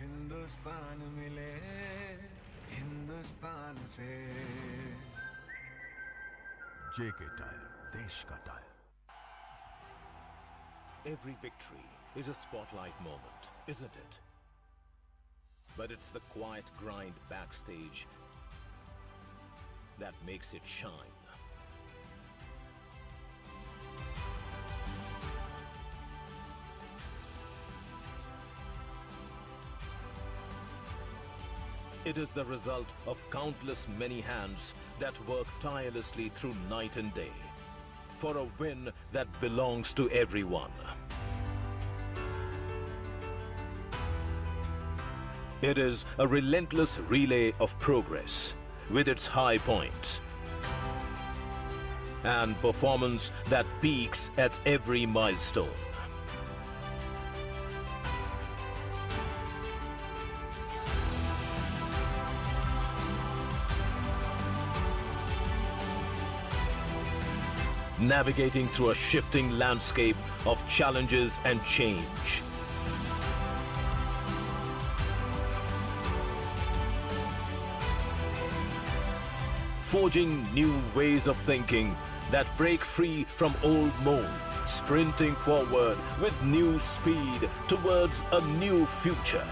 हिंदुस्तान मिले हिंदुस्तान से JK Tyre, देश का tyre. Every victory is a spotlight moment, isn't it? But it's the quiet grind backstage that makes it shine. It is the result of countless many hands that work tirelessly through night and day for a win that belongs to everyone. It is a relentless relay of progress with its high points and performance that peaks at every milestone. Navigating through a shifting landscape of challenges and change. Forging new ways of thinking that break free from old molds, sprinting forward with new speed towards a new future.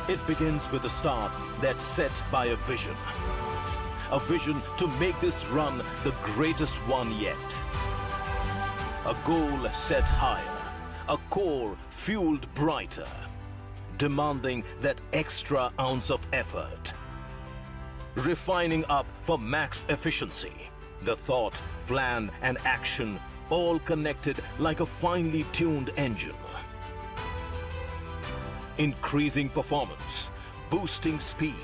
It begins with a start that's set by a vision. A vision to make this run the greatest one yet. A goal set higher, a core fueled brighter, demanding that extra ounce of effort. Refining up for max efficiency, the thought, plan and action all connected like a finely tuned engine. Increasing performance, boosting speed,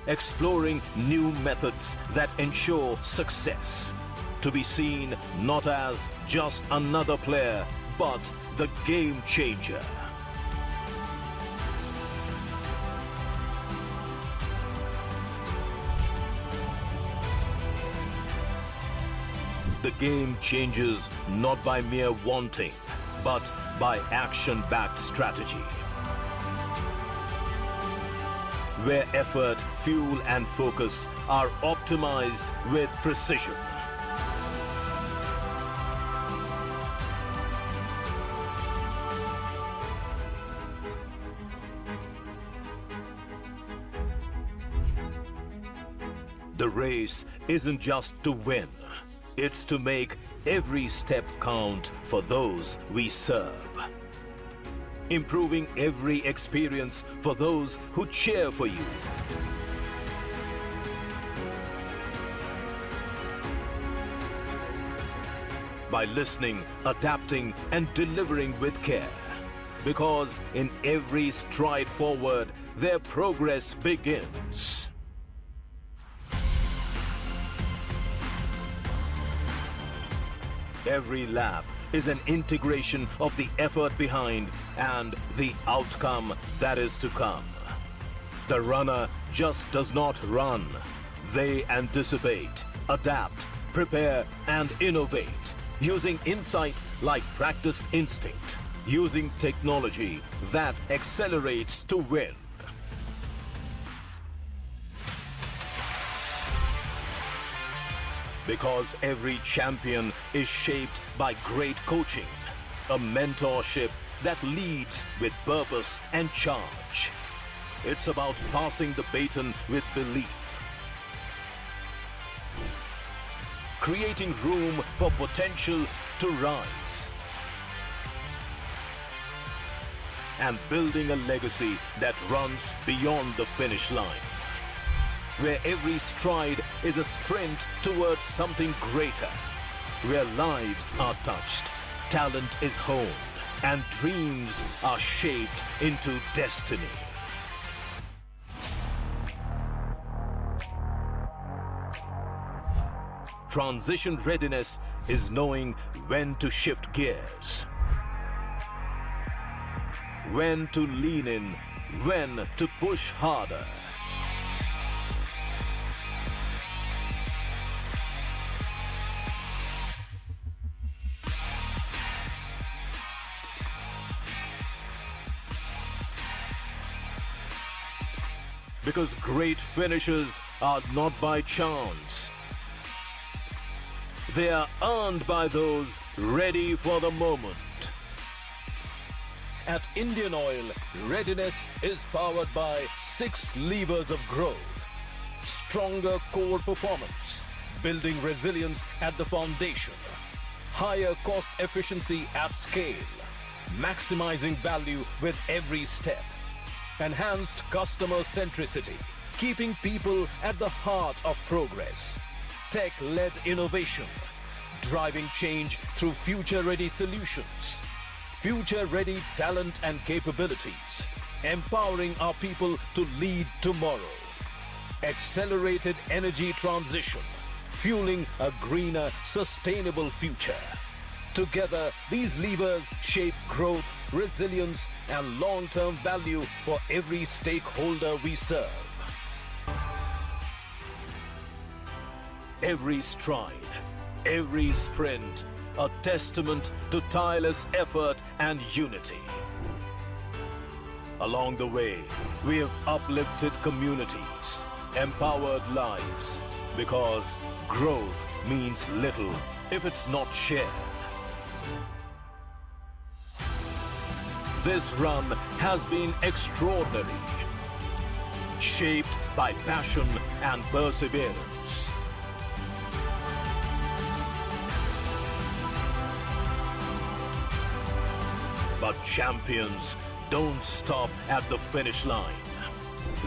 exploring new methods that ensure success. To be seen not as just another player, but the game changer. The game changes not by mere wanting, but by action-backed strategy. Where effort, fuel and focus are optimized with precision. The race isn't just to win, it's to make every step count for those we serve. Improving every experience for those who cheer for you. By listening, adapting and delivering with care. Because in every stride forward, their progress begins. Every lap is an integration of the effort behind and the outcome that is to come. The runner just does not run. They anticipate, adapt, prepare and innovate, using insight like practiced instinct, using technology that accelerates to win. Because every champion is shaped by great coaching, a mentorship that leads with purpose and charge. It's about passing the baton with belief, creating room for potential to rise, and building a legacy that runs beyond the finish line, where every stride is a sprint towards something greater, where lives are touched, talent is honed, and dreams are shaped into destiny. Transition readiness is knowing when to shift gears, when to lean in, when to push harder. because great finishes are not by chance. They are earned by those ready for the moment. At Indian Oil, readiness is powered by 6 levers of growth. Stronger core performance, building resilience at the foundation. Higher cost efficiency at scale, maximizing value with every step. Enhanced customer centricity, keeping people at the heart of progress. Tech-led innovation, driving change through future-ready solutions. Future-ready talent and capabilities, empowering our people to lead tomorrow. Accelerated energy transition, fueling a greener, sustainable future. Together, these levers shape growth, resilience, and long-term value for every stakeholder we serve. Every stride, every sprint, a testament to tireless effort and unity. Along the way, we have uplifted communities, empowered lives, because growth means little if it's not shared. This run has been extraordinary, shaped by passion and perseverance. But champions don't stop at the finish line.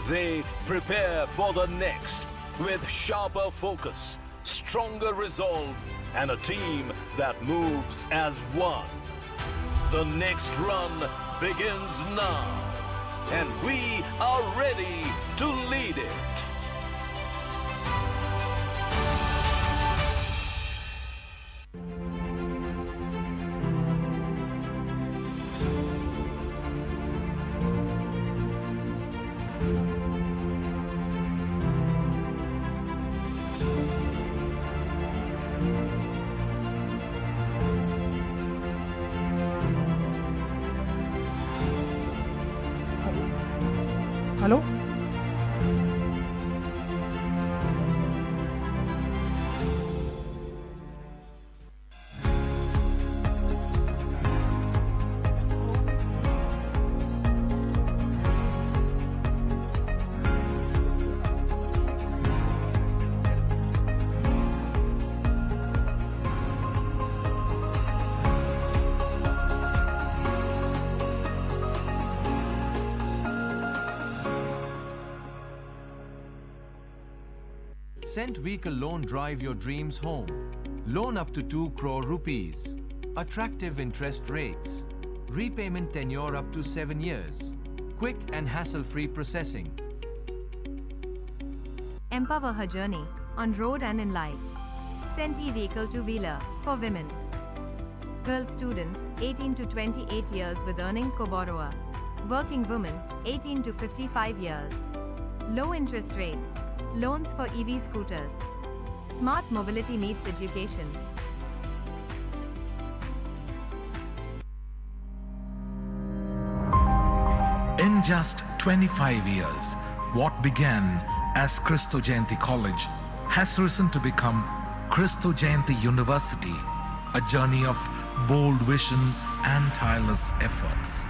They prepare for the next with sharper focus, stronger resolve, and a team that moves as one. The next run begins now, and we are ready to lead it. Hello? Cent Vehicle Loan drive your dreams home. Loan up to 2 crore rupees. Attractive interest rates. Repayment tenure up to 7 years. Quick and hassle-free processing. Empower her journey on road and in life. Cent Vehicle two-wheeler for women. Girl students 18 to 28 years with earning co-borrower. Working women 18 to 55 years. Low interest rates. Loans for EV scooters. Smart mobility meets education. In just 25 years, what began as Christo Jayanti College has risen to become Christo Jayanti University, a journey of bold vision and tireless efforts.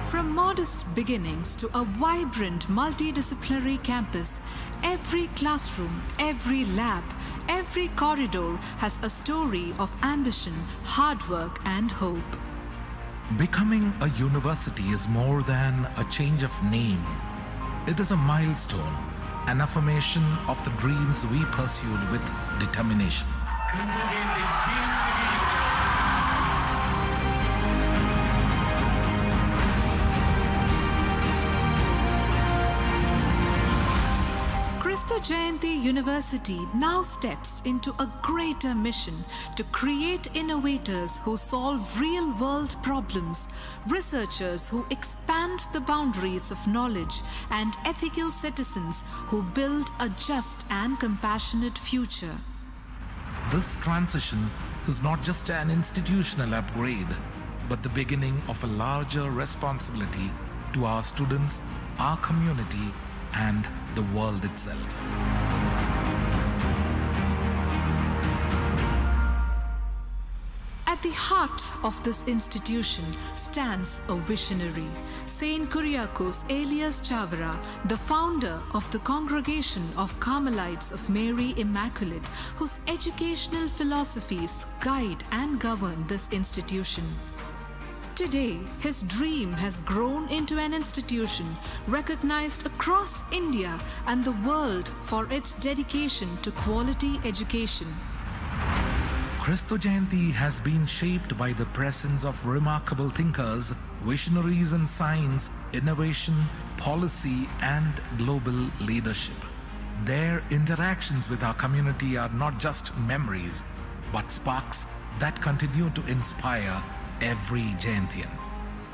From modest beginnings to a vibrant multidisciplinary campus, every classroom, every lab, every corridor has a story of ambition, hard work, and hope. Becoming a university is more than a change of name. It is a milestone, an affirmation of the dreams we pursued with determination. Christo Jayanti University now steps into a greater mission to create innovators who solve real-world problems, researchers who expand the boundaries of knowledge, and ethical citizens who build a just and compassionate future. This transition is not just an institutional upgrade, but the beginning of a larger responsibility to our students, our community, and the world itself. At the heart of this institution stands a visionary, Saint Kuriakose alias Chavara, the founder of the Congregation of Carmelites of Mary Immaculate, whose educational philosophies guide and govern this institution. Today, his dream has grown into an institution recognized across India and the world for its dedication to quality education. Christo Jayanti has been shaped by the presence of remarkable thinkers, visionaries in science, innovation, policy, and global leadership. Their interactions with our community are not just memories, but sparks that continue to inspire every Jayantian.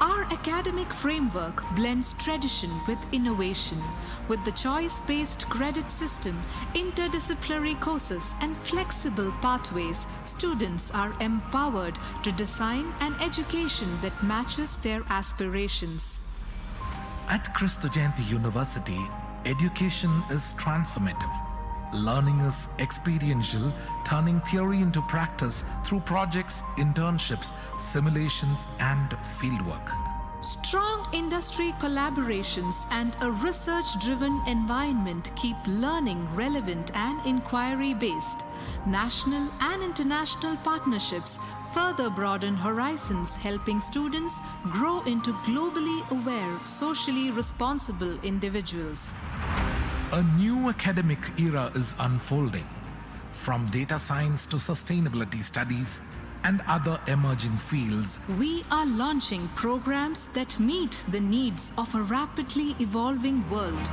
Our academic framework blends tradition with innovation. With the choice-based credit system, interdisciplinary courses, and flexible pathways, students are empowered to design an education that matches their aspirations. At Christo Jayanti University, education is transformative. Learning is experiential, turning theory into practice through projects, internships, simulations, and fieldwork. Strong industry collaborations and a research-driven environment keep learning relevant and inquiry-based. National and international partnerships further broaden horizons, helping students grow into globally aware, socially responsible individuals. A new academic era is unfolding. From data science to sustainability studies and other emerging fields, We are launching programs that meet the needs of a rapidly evolving world.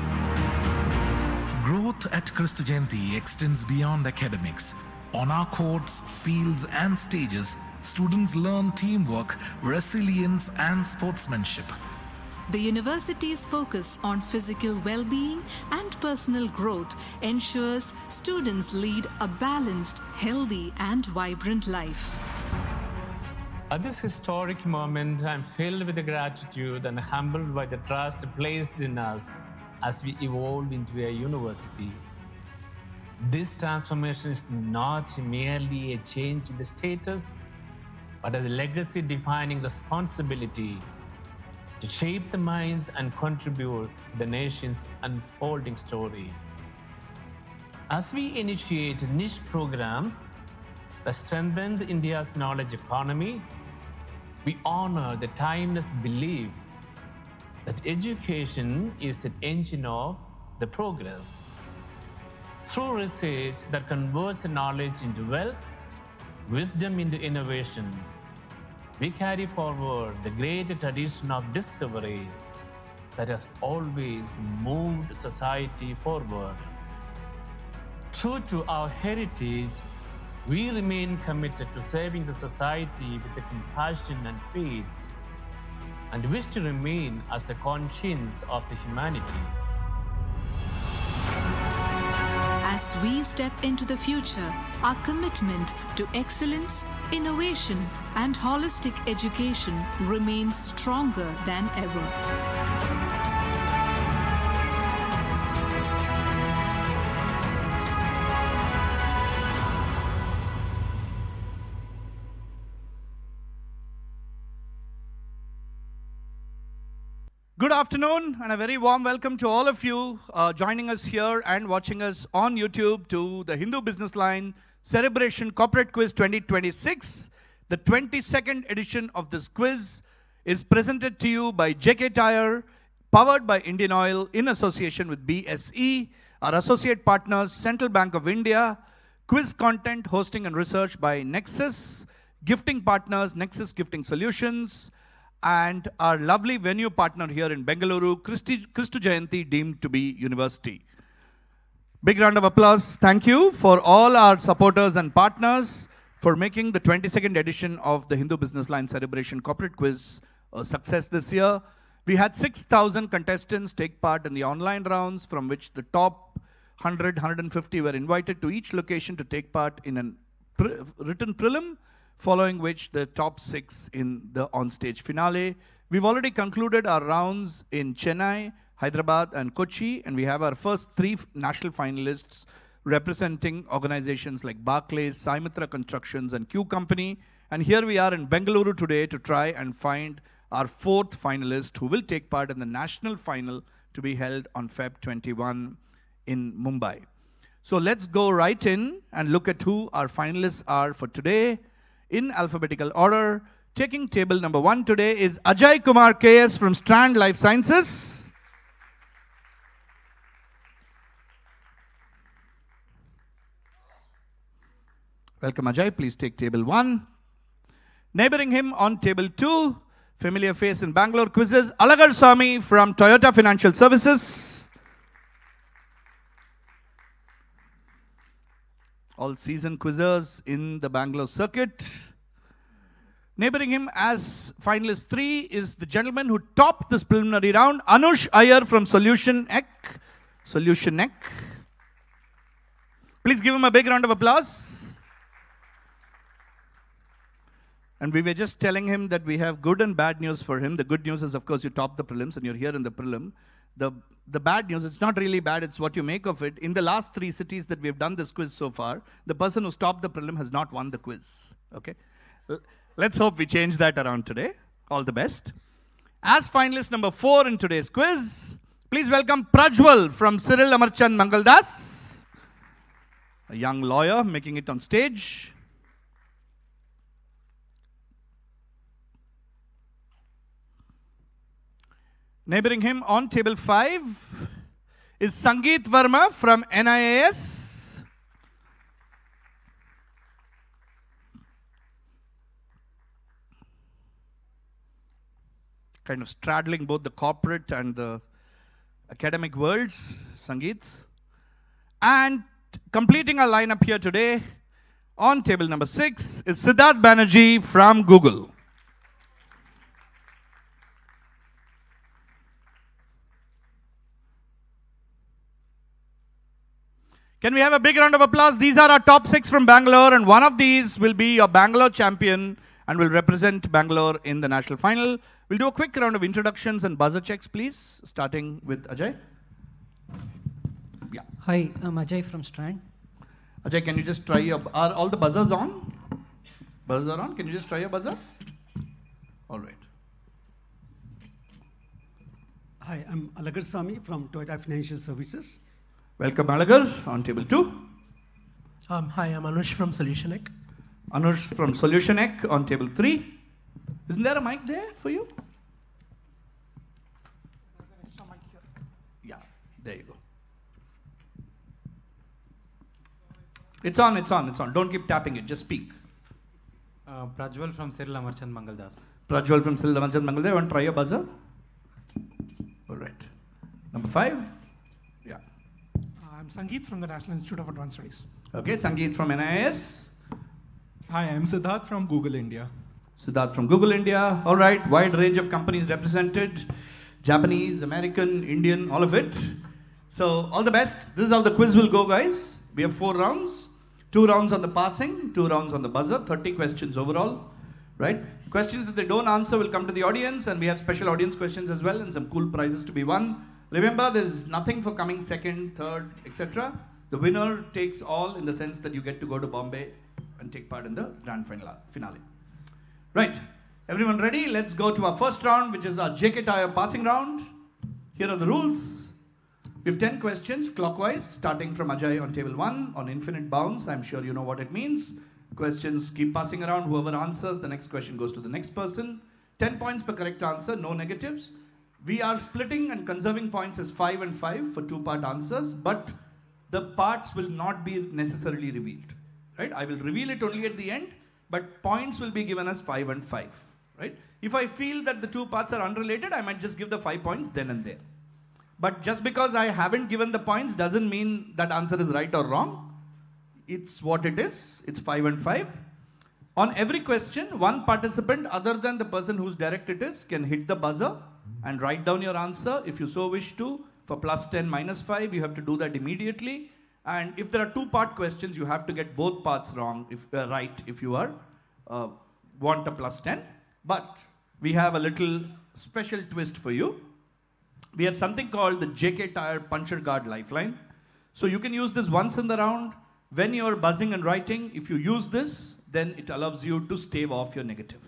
growth at Christo Jayanti extends beyond academics. On our courts, fields, and stages, students learn teamwork, resilience, and sportsmanship. The university's focus on physical well-being and personal growth ensures students lead a balanced, healthy, and vibrant life. At this historic moment, I'm filled with gratitude and humbled by the trust placed in us as we evolve into a university. This transformation is not merely a change in the status, but a legacy-defining responsibility to shape the minds and contribute to the nation's unfolding story. As we initiate niche programs that strengthen India's knowledge economy, we honor the timeless belief that education is an engine of the progress. Through research that converts knowledge into wealth, wisdom into innovation, we carry forward the great tradition of discovery that has always moved society forward. True to our heritage, we remain committed to serving the society with the compassion and faith, and wish to remain as the conscience of the humanity. As we step into the future, our commitment to excellence, innovation, and holistic education remains stronger than ever. Good afternoon and a very warm welcome to all of you joining us here and watching us on YouTube to the Hindu BusinessLine Cerebration Corporate Quiz 2026. The 22nd edition of this quiz is presented to you by JK Tyre, powered by Indian Oil in association with BSE, our associate partners Central Bank of India, quiz content, hosting and research by Nexus, gifting partners Nexus Gifting Solutions, and our lovely venue partner here in Bengaluru, Christo Jayanti, deemed to be university. Big round of applause. Thank you for all our supporters and partners for making the 22nd edition of the Hindu BusinessLine Cerebration Corporate Quiz a success this year. We had 6,000 contestants take part in the online rounds, from which the top 100, 150 were invited to each location to take part in a written prelim, following which the top 6 in the on-stage finale. We've already concluded our rounds in Chennai, Hyderabad, and Kochi, and we have our first 3 national finalists representing organizations like Barclays, Symitra Constructions, and Q Company. And here we are in Bengaluru today to try and find our 4th finalist who will take part in the national final to be held on Feb 21 in Mumbai. So let's go right in and look at who our finalists are for today in alphabetical order. Taking table number 1 today is Ajay Kumar KS from Strand Life Sciences. Welcome, Ajay. Please take table 1. Neighboring him on table 2, familiar face in Bangalore quizzes, Alagar Swami from Toyota Financial Services. All seasoned quizzers in the Bangalore circuit. Neighboring him as finalist 3 is the gentleman who topped this preliminary round, Anush Iyer from Solution Ec. Please give him a big round of applause. And we were just telling him that we have good and bad news for him. The good news is, of course, you topped the prelims and you're here in the prelim. The bad news, it's not really bad, it's what you make of it. In the last 3 cities that we've done this quiz so far, the person who's topped the prelim has not won the quiz. Okay? Let's hope we change that around today. All the best. As finalist number 4 in today's quiz, please welcome Prajwal from Cyril Amarchand Mangaldas, a young lawyer making it on stage. Neighboring him on table 5 is Sangeet Verma from NIAS. Kind of straddling both the corporate and the academic worlds, Sangeet. And completing our lineup here today on table number 6 is Siddharth Banerjee from Google. Can we have a big round of applause? These are our top 6 from Bangalore, and one of these will be your Bangalore champion and will represent Bangalore in the national final. We'll do a quick round of introductions and buzzer checks, please, starting with Ajay. Yeah. Hi, I'm Ajay from Strand. Ajay, can you just try your... Are all the buzzers on? Buzzers are on? Can you just try your buzzer? All right. Hi, I'm Alagar Swami from Toyota Financial Services. Welcome, Alagar, on table 2. Hi, I'm Anush from Solution Ec. Anush from Solution Ec on table 3. Isn't there a mic there for you? There's an extra mic here. Yeah, there you go. It's on, it's on, it's on. Don't keep tapping it, just speak. Prajwal from Cyril Amarchand Mangaldas. Prajwal from Cyril Amarchand Mangaldas. You want to try your buzzer? All right. Number 5. Yeah. I'm Sangeet from the National Institute of Advanced Studies. Okay, Sangeet from NIS. Hi, I'm Siddharth from Google India. Siddharth from Google India. All right, wide range of companies represented. Japanese, American, Indian, all of it. So, all the best. This is how the quiz will go, guys. We have 4 rounds. 2 rounds on the passing, 2 rounds on the buzzer, 30 questions overall. Right? Questions that they don't answer will come to the audience, and we have special audience questions as well and some cool prizes to be won. Remember, there's nothing for coming second, third, etc. The winner takes all in the sense that you get to go to Bombay and take part in the grand finale. Right. Everyone ready? Let's go to our first round, which is our JK Tire passing round. Here are the rules. We have 10 questions clockwise, starting from Ajay on table 1 on infinite bounds. I'm sure you know what it means. Questions keep passing around. Whoever answers, the next question goes to the next person. 10 points per correct answer, no negatives. We are splitting and conserving points as 5 and 5 for 2-part answers, but the parts will not be necessarily revealed. Right? I will reveal it only at the end, but points will be given as 5 and 5. Right? If I feel that the 2 parts are unrelated, I might just give the 5 points then and there. But just because I haven't given the points doesn't mean that answer is right or wrong. It's what it is. It's 5 and 5. On every question, one participant other than the person whose direct it is can hit the buzzer and write down your answer if you so wish to. For plus 10, minus 5, you have to do that immediately. And if there are 2-part questions, you have to get both parts wrong, right, if you are want a plus 10. But we have a little special twist for you. We have something called the JK Tire Puncher Guard Lifeline. So you can use this once in the round. When you're buzzing and writing, if you use this, then it allows you to stave off your negative.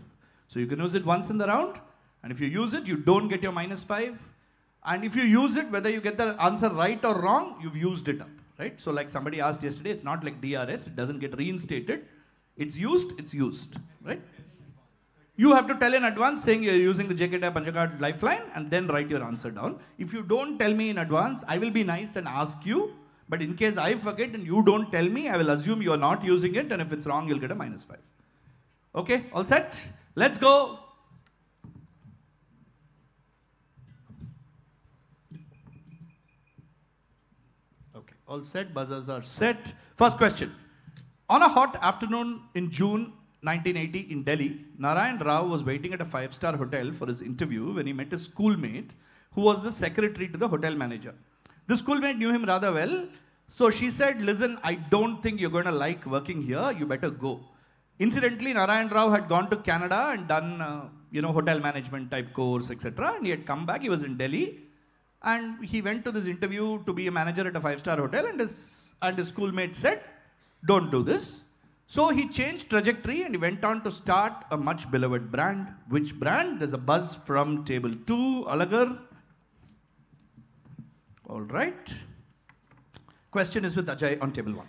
So you can use it once in the round, and if you use it, you don't get your -5. And if you use it, whether you get the answer right or wrong, you've used it up, right? So like somebody asked yesterday, it's not like DRS, it doesn't get reinstated. It's used, right? You have to tell in advance saying you're using the JK Tire Puncher Guard Lifeline and then write your answer down. If you don't tell me in advance, I will be nice and ask you. But in case I forget and you don't tell me, I will assume you're not using it. And if it's wrong, you'll get a -5. Okay, all set? Let's go. Okay, all set. Buzzers are set. First question. On a hot afternoon in June 1980 in Delhi, Narayan Rao was waiting at a 5-star hotel for his interview when he met a schoolmate who was the secretary to the hotel manager. The schoolmate knew him rather well, so she said, "Listen, I don't think you're going to like working here, you better go." Incidentally, Narayan Rao had gone to Canada and done, hotel management type course, etc. And he had come back, he was in Delhi, and he went to this interview to be a manager at a 5-star hotel, and his schoolmate said, "Don't do this." So he changed trajectory and he went on to start a much beloved brand. Which brand? There's a buzz from table 2. Alagar. All right. Question is with Ajay on table 1.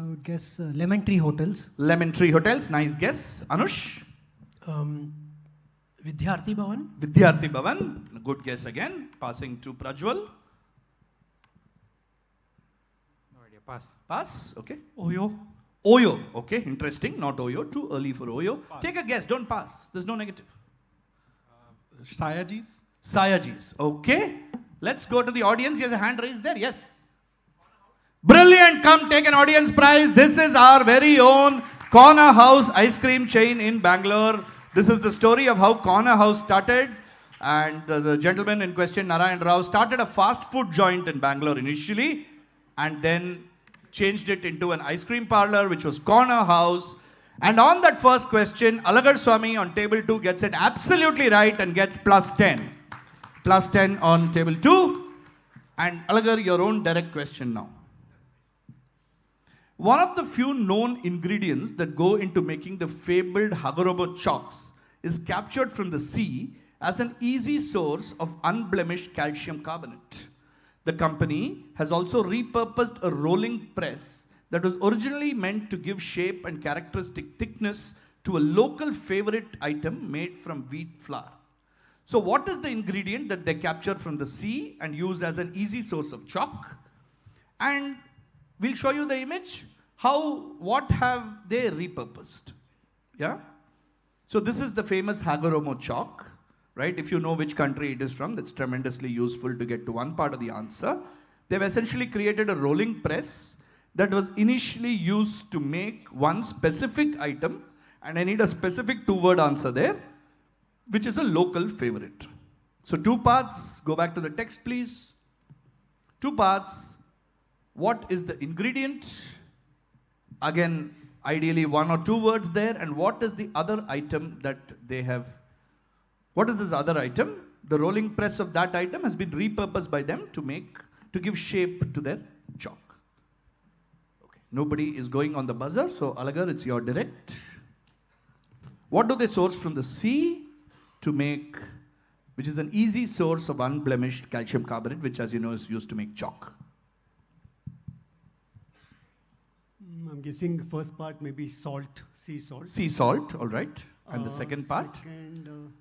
I would guess Lemon Tree Hotels. Lemon Tree Hotels. Nice guess. Anush? Vidyarthi Bhavan. Vidyarthi Bhavan. Good guess again. Passing to Prajwal. Pass. Pass, okay. Oyo. Oyo, okay, interesting. Not Oyo, too early for Oyo. Pass. Take a guess, don't pass. There's no negative. Sayajis. Sayajis, okay. Let's go to the audience. There's a hand raised there, yes. Brilliant, come take an audience prize. This is our very own Corner House ice cream chain in Bangalore. This is the story of how Corner House started. And the gentleman in question, Narayan Rao, started a fast food joint in Bangalore initially, and then changed it into an ice cream parlor, which was Corner House. And on that first question, Alagar Swami on table 2 gets it absolutely right and gets +10. +10 on table 2. And Alagar, your own direct question now. One of the few known ingredients that go into making the fabled Hagorobo chalks is captured from the sea as an easy source of unblemished calcium carbonate. The company has also repurposed a rolling press that was originally meant to give shape and characteristic thickness to a local favorite item made from wheat flour. So what is the ingredient that they capture from the sea and use as an easy source of chalk? And we'll show you the image. What have they repurposed? Yeah? So this is the famous Hagoromo chalk. Right? If you know which country it is from, that's tremendously useful to get to one part of the answer. They've essentially created a rolling press that was initially used to make one specific item, and I need a specific 2-word answer there, which is a local favorite. So 2 parts, go back to the text please. 2 parts, what is the ingredient? Again, ideally 1 or 2 words there, and what is the other item that they have. What is this other item? The rolling press of that item has been repurposed by them to give shape to their chalk. Okay. Nobody is going on the buzzer, so Alagar, it's your direct. What do they source from the sea to make, which is an easy source of unblemished calcium carbonate, which as you know is used to make chalk? I'm guessing the first part maybe salt, sea salt. Sea salt, all right. And the second part?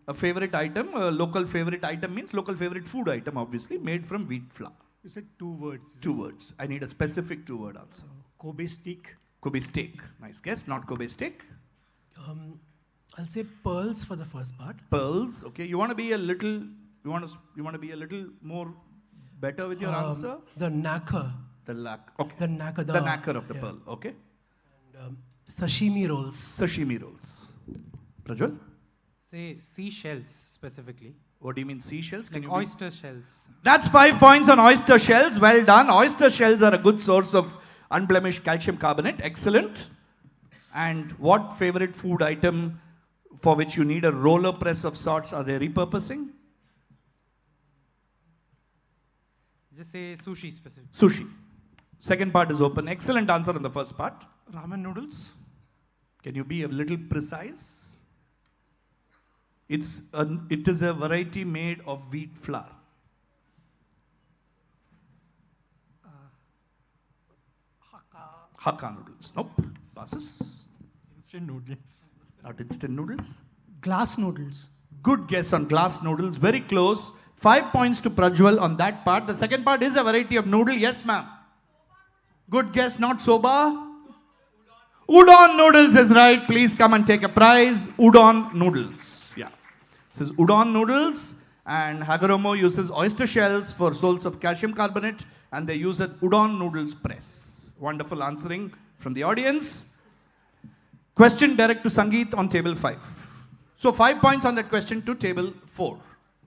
A favorite item, a local favorite item means local favorite food item, obviously, made from wheat flour. You said 2 words. 2 words. I need a specific 2-word answer. Kobe steak. Kobe steak. Nice guess. Not Kobe steak. I'll say pearls for the first part. Pearls. Okay. You want to be a little. You want to be a little more better with your answer. The nacre. The lac. Okay. The nacre. The nacre of the pearl. Okay. And, sashimi rolls. Sashimi rolls. Prajwal? Say seashells specifically. What do you mean seashells? Like oyster shells. That's 5 points on oyster shells. Well done. Oyster shells are a good source of unblemished calcium carbonate. Excellent. And what favorite food item for which you need a roller press of sorts, are they repurposing? Just say sushi specific. Sushi. Second part is open. Excellent answer in the first part. Ramen noodles. Can you be a little precise? It is a variety made of wheat flour. Hakka noodles. Nope. Passes. Instant noodles. Not instant noodles. Glass noodles. Good guess on glass noodles. Very close. 5 points to Prajwal on that part. The second part is a variety of noodle. Yes, ma'am. Good guess. Not soba. Udon noodles is right. Please come and take a prize. Udon noodles. Yeah. This is udon noodles. And Hagoromo uses oyster shells for salts of calcium carbonate. And they use an udon noodles press. Wonderful answering from the audience. Question direct to Sangeet on table 5. So 5 points on that question to table 4.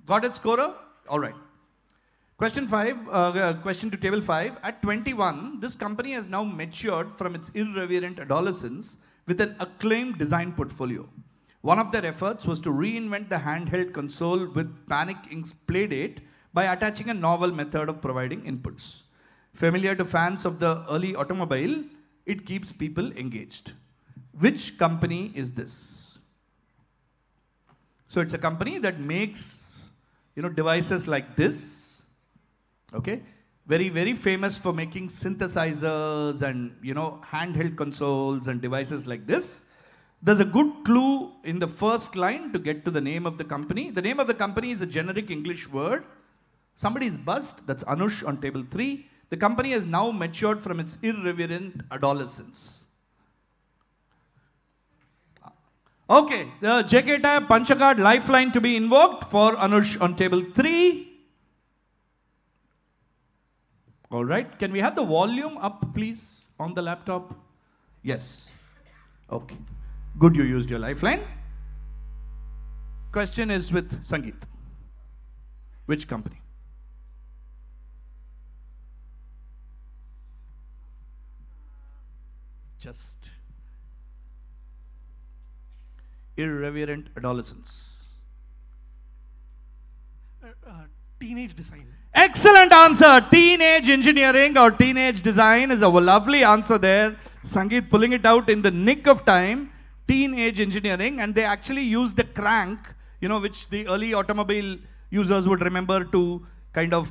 Got it, scorer? All right. Question to table 5. At 21, this company has now matured from its irreverent adolescence with an acclaimed design portfolio. One of their efforts was to reinvent the handheld console with Panic Inc.'s Playdate by attaching a novel method of providing inputs. Familiar to fans of the early automobile, it keeps people engaged. Which company is this? So it's a company that makes, devices like this. Okay, very, very famous for making synthesizers and, handheld consoles and devices like this. There's a good clue in the first line to get to the name of the company. The name of the company is a generic English word. Somebody is buzzed. That's Anush on table 3. The company has now matured from its irreverent adolescence. Okay, the JK tab Panchakard lifeline to be invoked for Anush on table 3. All right, can we have the volume up, please, on the laptop? Yes. Okay. Good, you used your lifeline. Question is with Sangeet. Which company? Just irreverent adolescence. Teenage design. Excellent answer. Teenage engineering or teenage design is a lovely answer there. Sangeet pulling it out in the nick of time. Teenage engineering, and they actually use the crank, which the early automobile users would remember to kind of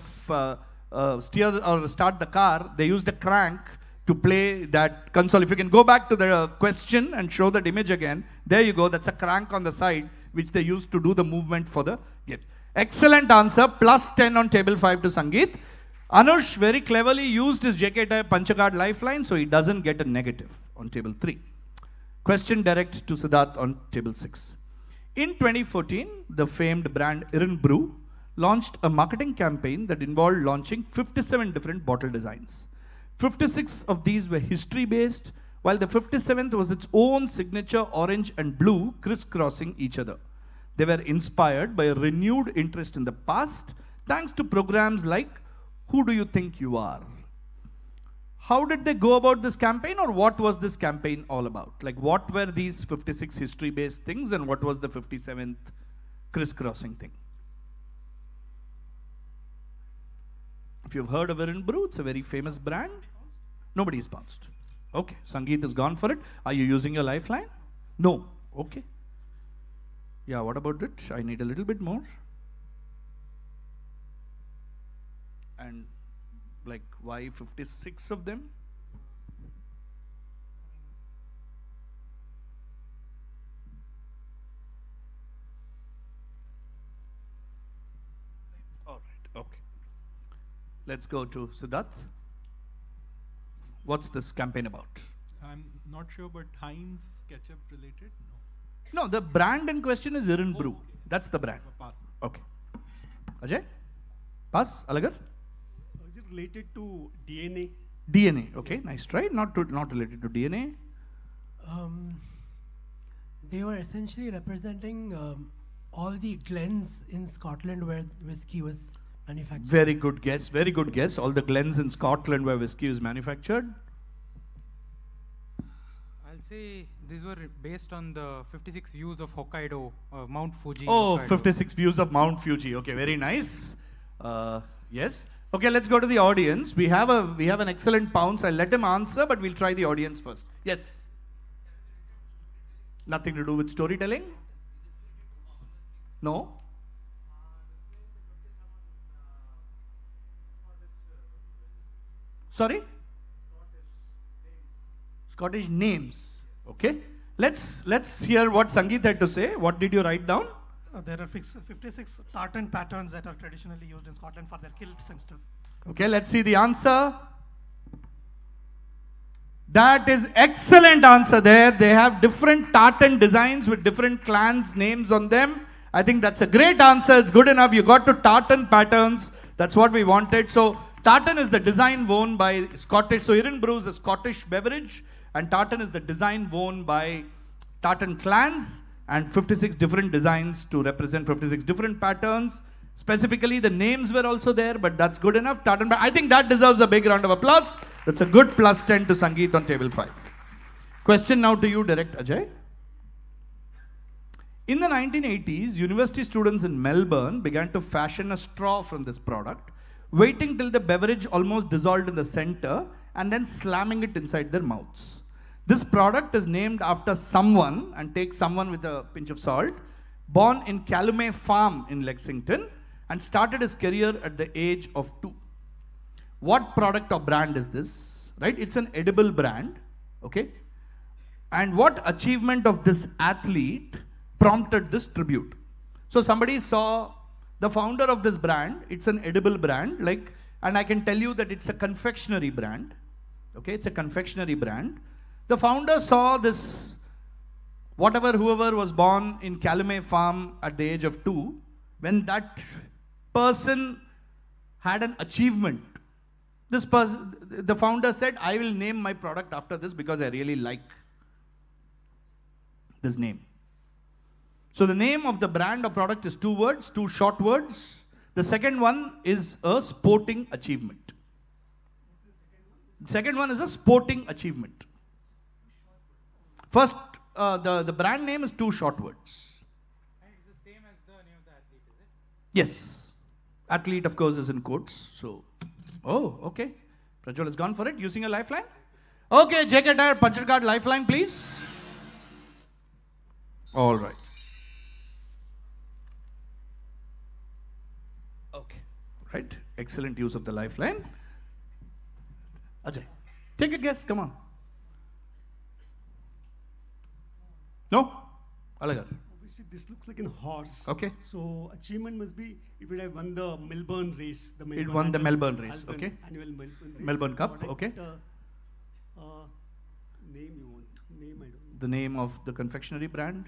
steer or start the car. They use the crank to play that console. If you can go back to the question and show that image again, there you go. That's a crank on the side, which they use to do the movement for the gift. Excellent answer. Plus 10 on table 5 to Sangeet. Anush very cleverly used his JK type Panchakard lifeline, so he doesn't get a negative on table 3. Question direct to Siddharth on table 6. In 2014, the famed brand Irn-Bru launched a marketing campaign that involved launching 57 different bottle designs. 56 of these were history-based, while the 57th was its own signature orange and blue crisscrossing each other. They were inspired by a renewed interest in the past, thanks to programs like Who Do You Think You Are? How did they go about this campaign, or what was this campaign all about? Like, what were these 56 history-based things, and what was the 57th crisscrossing thing? If you've heard of Irn-Bru, it's a very famous brand. Nobody's bounced. Okay, Sangeet has gone for it. Are you using your lifeline? No. Okay. Yeah, what about it? I need a little bit more. And like, why 56 of them? All right, okay. Let's go to Siddharth. What's this campaign about? I'm not sure, but Heinz ketchup related? No, the brand in question is Irn-Bru. Okay. That's the brand. Pass. Okay. Ajay? Pass? Alagar? Is it related to DNA? DNA. Okay, nice try. Not related to DNA. They were essentially representing all the glens in Scotland where whiskey was manufactured. Very good guess. Very good guess. All the glens in Scotland where whiskey is manufactured. I'll say these were based on the 56 views of Hokkaido, Mount Fuji. Oh, Hokkaido. 56 views of Mount Fuji. Okay, very nice. Yes. Okay, let's go to the audience. We have an excellent pounce. I'll let him answer, but we'll try the audience first. Yes. Nothing to do with storytelling? No? Sorry? Scottish names. Okay. Let's hear what Sangeet had to say. What did you write down? There are 56 tartan patterns that are traditionally used in Scotland for their kilts and stuff. Okay, let's see the answer. That is excellent answer there. They have different tartan designs with different clans' names on them. I think that's a great answer. It's good enough. You got to tartan patterns. That's what we wanted. So tartan is the design worn by Scottish. So Irn-Bru is a Scottish beverage, and tartan is the design worn by tartan clans, and 56 different designs to represent 56 different patterns. Specifically, the names were also there, but that's good enough. Tartan, I think that deserves a big round of applause. That's a good plus 10 to Sangeet on table 5. Question now to you, direct Ajay. In the 1980s, university students in Melbourne began to fashion a straw from this product, waiting till the beverage almost dissolved in the center and then slamming it inside their mouths. This product is named after someone, and take someone with a pinch of salt, born in Calumet Farm in Lexington and started his career at the age of 2. What product or brand is this? Right? It's an edible brand. Okay? And what achievement of this athlete prompted this tribute? So somebody saw the founder of this brand. It's an edible brand, and I can tell you that it's a confectionery brand. Okay? It's a confectionery brand. The founder saw this, whoever was born in Calumet Farm at the age of 2, when that person had an achievement. The founder said, I will name my product after this because I really like this name. So the name of the brand or product is 2 words, 2 short words. The second one is a sporting achievement. The second one is a sporting achievement. First, the brand name is 2 short words. And it's the same as the name of the athlete, is it? Yes. Athlete, of course, is in quotes. So, oh, okay. Prajwal has gone for it, using a lifeline. Okay, JK Tire, puncher card, lifeline, please. All right. Okay. Right. Excellent use of the lifeline. Ajay, take a guess. Come on. No? Alagar. Obviously, this looks like a horse. Okay. So, achievement must be, it would have won the Melbourne race. It won the Melbourne race. Okay. Annual Melbourne race. Melbourne Cup. Product, Okay. Name you want? Name I don't know. The name of the confectionery brand?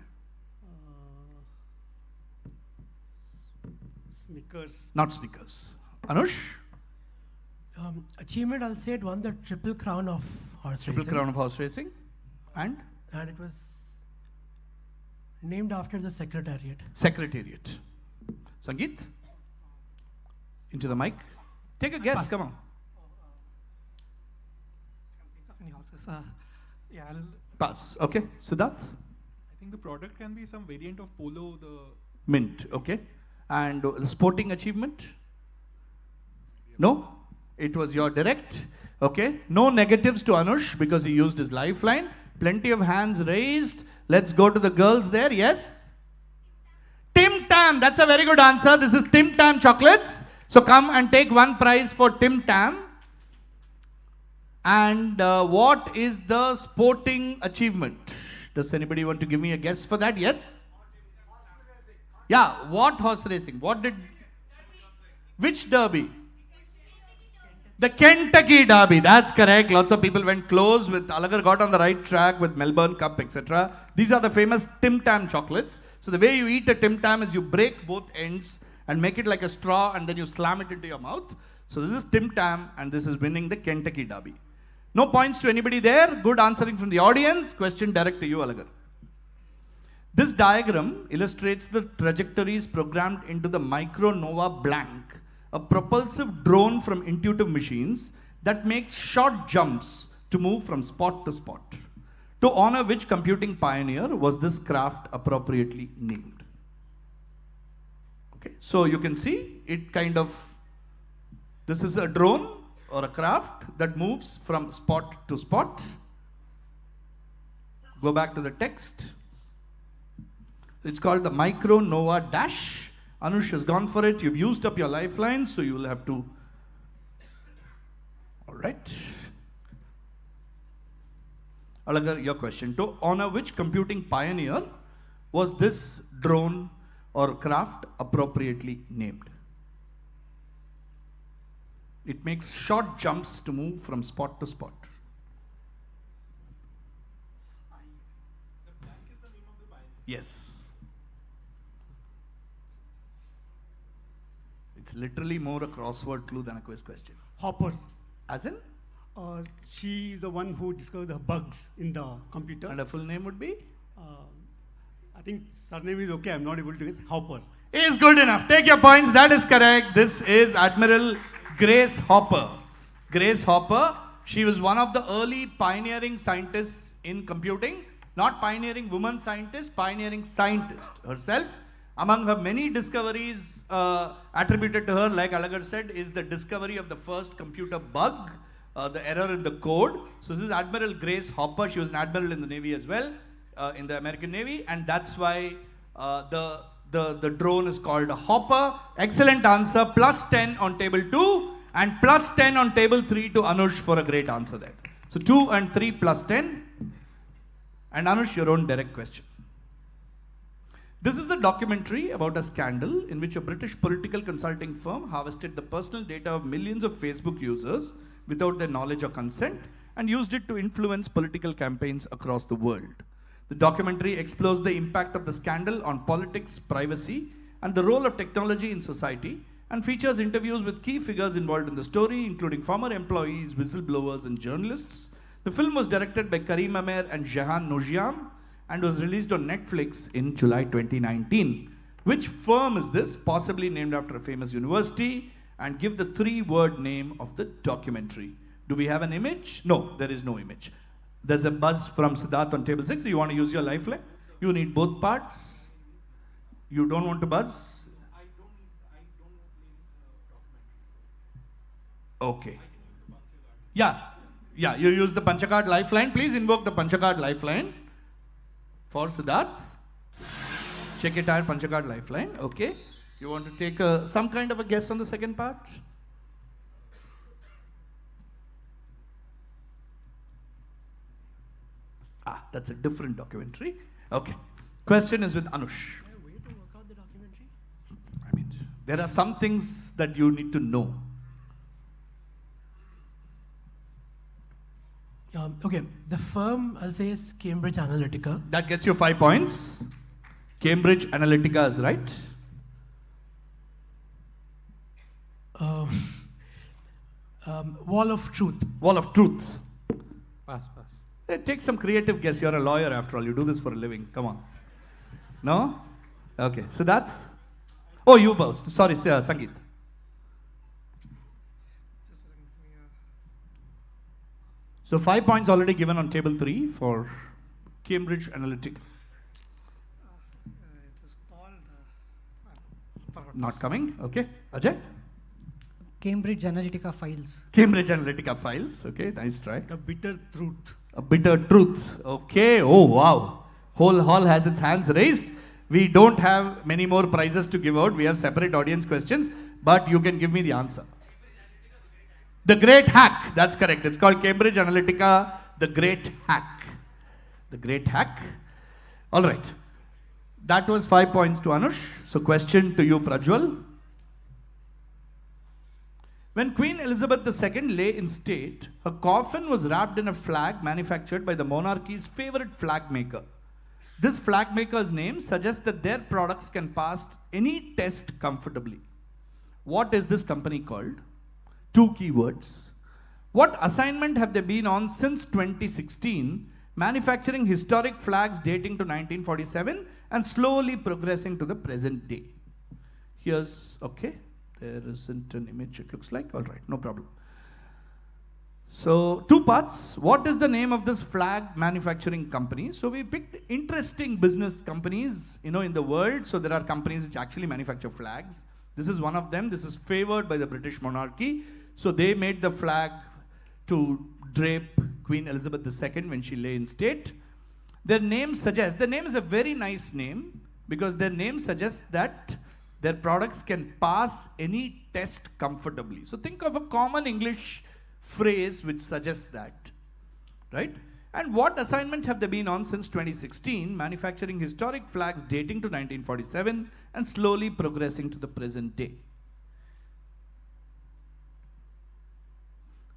Snickers. Not Snickers. Anush? Achievement, I'll say it won the Triple Crown of horse racing. Triple Crown of horse racing. And it was named after the Secretariat. Secretariat. Sangeet? Into the mic. Take a guess. Pass. Come on. Any horses? Yeah, I'll Pass. Okay. Siddharth? I think the product can be some variant of polo. The Mint. Okay. And the sporting achievement? No? It was your direct. Okay. No negatives to Anush because he used his lifeline. Plenty of hands raised. Let's go to the girls there. Yes? Tim Tam. That's a very good answer. This is Tim Tam chocolates. So come and take 1 prize for Tim Tam. And what is the sporting achievement? Does anybody want to give me a guess for that? Yes? Yeah. What horse racing? Which derby? The Kentucky Derby, that's correct. Lots of people went close with Alagar, got on the right track with Melbourne Cup, etc. These are the famous Tim Tam chocolates. So the way you eat a Tim Tam is you break both ends and make it like a straw and then you slam it into your mouth. So this is Tim Tam and this is winning the Kentucky Derby. No points to anybody there. Good answering from the audience. Question direct to you, Alagar. This diagram illustrates the trajectories programmed into the Micronova Blank, a propulsive drone from Intuitive Machines that makes short jumps to move from spot to spot. To honor which computing pioneer was this craft appropriately named? Okay, so you can see it kind of, this is a drone or a craft that moves from spot to spot. Go back to the text. It's called the Micro Nova Dash. Anush has gone for it. You've used up your lifeline, so you will have to. All right. Alagar, your question. To honor which computing pioneer was this drone or craft appropriately named? It makes short jumps to move from spot to spot. Yes. It's literally more a crossword clue than a quiz question. Hopper. As in? She is the one who discovered the bugs in the computer. And her full name would be? I think surname is okay. I'm not able to guess. Hopper. Is good enough. Take your points. That is correct. This is Admiral Grace Hopper. Grace Hopper. She was one of the early pioneering scientists in computing. Not pioneering woman scientist, pioneering scientist herself. Among her many discoveries attributed to her, like Alagar said, is the discovery of the first computer bug, the error in the code. So this is Admiral Grace Hopper. She was an admiral in the Navy as well, in the American Navy, and that's why the drone is called a Hopper. Excellent answer. Plus 10 on table 2 and plus 10 on table 3 to Anush for a great answer there. So 2 and 3 plus 10. And Anush, your own direct question. This is a documentary about a scandal in which a British political consulting firm harvested the personal data of millions of Facebook users without their knowledge or consent and used it to influence political campaigns across the world. The documentary explores the impact of the scandal on politics, privacy, and the role of technology in society, and features interviews with key figures involved in the story, including former employees, whistleblowers, and journalists. The film was directed by Karim Amer and Jehan Noujiam and was released on Netflix in July 2019. Which firm is this? Possibly named after a famous university. And give the 3-word name of the documentary. Do we have an image? No, there is no image. There's a buzz from Siddharth on table 6. So you want to use your lifeline? You need both parts. You don't want to buzz? I don't okay. Yeah, you use the Panchakard lifeline. Please invoke the Panchakard lifeline for Siddharth. Check it out, Panchakard lifeline. Okay. You want to take some kind of a guess on the second part? That's a different documentary. Okay. Question is with Anush. Is there a way to work out the documentary? I mean, there are some things that you need to know. Okay, the firm, I'll say, is Cambridge Analytica. That gets you 5 points. Cambridge Analytica is right. Wall of Truth. Wall of Truth. Pass. Take some creative guess. You're a lawyer after all. You do this for a living. Come on. No? Okay. Siddharth? Oh, you burst. Sorry, Sangeet. So 5 points already given on table 3 for Cambridge Analytica. It is called... Not coming. Okay. Ajay? Cambridge Analytica files. Cambridge Analytica files. Okay, nice try. The bitter truth. A bitter truth. Okay. Oh, wow. Whole hall has its hands raised. We don't have many more prizes to give out. We have separate audience questions, but you can give me the answer. The Great Hack. That's correct. It's called Cambridge Analytica, The Great Hack. The Great Hack. All right. That was 5 points to Anush. So question to you, Prajwal. When Queen Elizabeth II lay in state, her coffin was wrapped in a flag manufactured by the monarchy's favorite flag maker. This flag maker's name suggests that their products can pass any test comfortably. What is this company called? 2 keywords. What assignment have they been on since 2016, manufacturing historic flags dating to 1947 and slowly progressing to the present day? Here's, okay, there isn't an image, it looks like. All right, no problem. So, two parts. What is the name of this flag manufacturing company? So, we picked interesting business companies, in the world. So, there are companies which actually manufacture flags. This is one of them. This is favored by the British monarchy. So, they made the flag to drape Queen Elizabeth II when she lay in state. Their name suggests, the name is a very nice name because their name suggests that their products can pass any test comfortably. So, think of a common English phrase which suggests that, right? And what assignment have they been on since 2016? Manufacturing historic flags dating to 1947 and slowly progressing to the present day.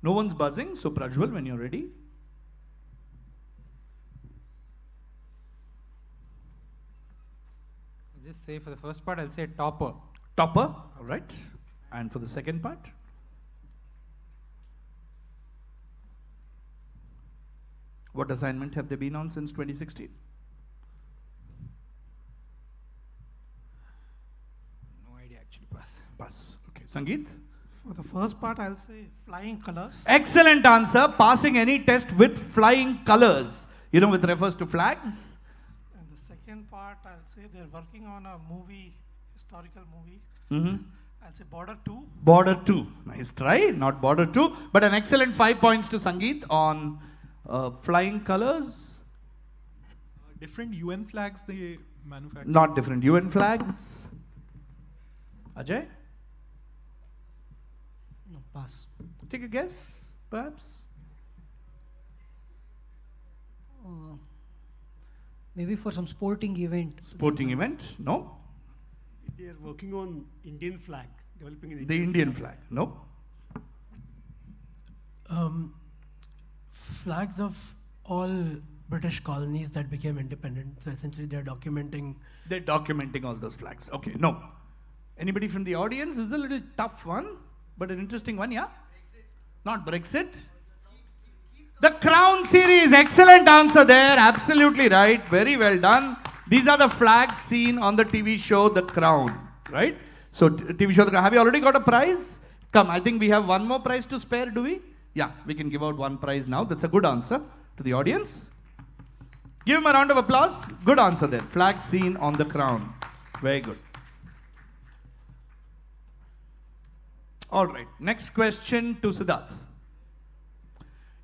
No one's buzzing, so Prajwal, when you're ready. I'll just say for the first part, I'll say topper. Topper, all right. And for the second part? What assignment have they been on since 2016? No idea actually, pass. Pass. Okay. Sangeet? For the first part, I'll say flying colors. Excellent answer. Passing any test with flying colors. Which refers to flags. And the second part, I'll say they're working on a movie, historical movie. I'll say Border 2. Border 2. Nice try. Not Border 2. But an excellent 5 points to Sangeet on flying colors. Different UN flags they manufacture. Not different UN flags. Ajay? No, pass. Take a guess, perhaps. Maybe for some sporting event. Sporting event? No. They are working on Indian flag, developing an The Indian flag? No. Flags of all British colonies that became independent. So essentially they're documenting. They're documenting all those flags. Okay, no. Anybody from the audience? This is a little tough one, but an interesting one, yeah? Brexit. Not Brexit. The Crown series, excellent answer there. Absolutely right. Very well done. These are the flags seen on the TV show The Crown, right? So TV show The Crown. Have you already got a prize? Come, I think we have one more prize to spare, do we? Yeah, we can give out one prize now. That's a good answer to the audience. Give him a round of applause. Good answer there. Flag seen on The Crown. Very good. All right. Next question to Siddharth.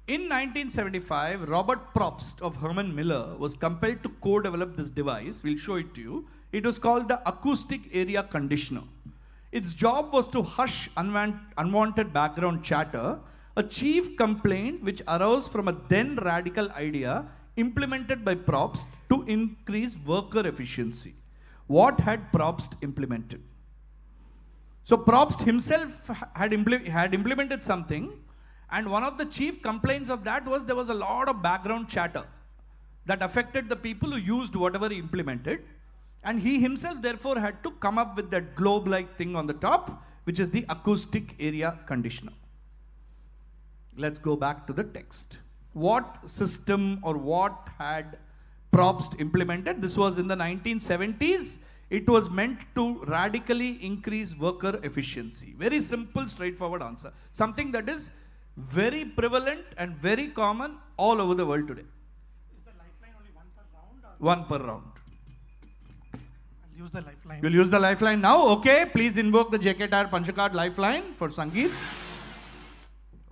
In 1975, Robert Probst of Herman Miller was compelled to co-develop this device. We'll show it to you. It was called the acoustic area conditioner. Its job was to hush unwanted background chatter, a chief complaint which arose from a then radical idea implemented by Probst to increase worker efficiency. What had Probst implemented? So Probst himself had implemented something, and one of the chief complaints of that was there was a lot of background chatter that affected the people who used whatever he implemented. And he himself therefore had to come up with that globe-like thing on the top, which is the acoustic area conditioner. Let's go back to the text. What system or what had Probst implemented? This was in the 1970s. It was meant to radically increase worker efficiency. Very simple, straightforward answer. Something that is very prevalent and very common all over the world today. Is the lifeline only one per round? One per round. I'll use the lifeline. You'll use the lifeline now? Okay, please invoke the JK Tire Panchakard lifeline for Sangeet.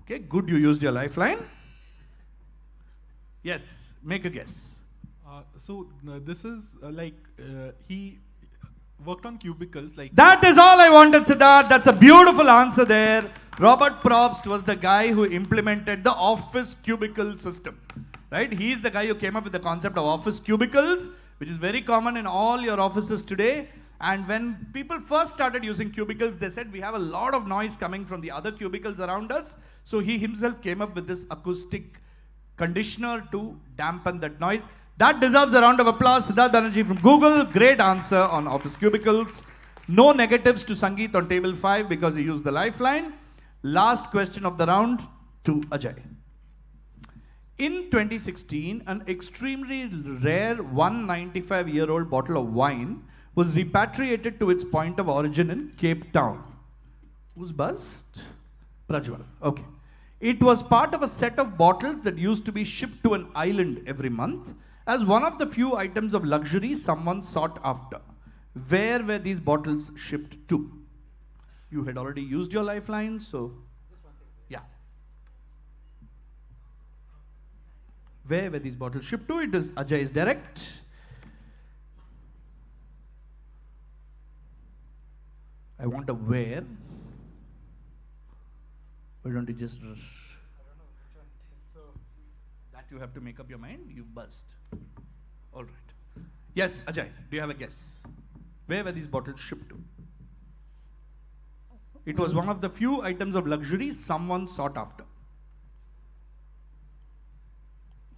Okay, good, you used your lifeline. Yes, make a guess. This is he worked on cubicles. That is all I wanted, Siddharth. That's a beautiful answer there. Robert Probst was the guy who implemented the office cubicle system, right? He is the guy who came up with the concept of office cubicles, which is very common in all your offices today. And when people first started using cubicles, they said we have a lot of noise coming from the other cubicles around us. So he himself came up with this acoustic conditioner to dampen that noise. That deserves a round of applause. Siddharth Banerjee from Google. Great answer on office cubicles. No negatives to Sangeet on table 5 because he used the lifeline. Last question of the round to Ajay. In 2016, an extremely rare 195-year-old bottle of wine was repatriated to its point of origin in Cape Town. Who's buzzed? Prajwal. Okay. It was part of a set of bottles that used to be shipped to an island every month as one of the few items of luxury someone sought after. Where were these bottles shipped to? You had already used your lifeline, so yeah. Where were these bottles shipped to? It is Ajay's direct. I want a where. Why don't you just... That you have to make up your mind. You buzzed. All right. Yes, Ajay, do you have a guess? Where were these bottles shipped to? It was one of the few items of luxury someone sought after.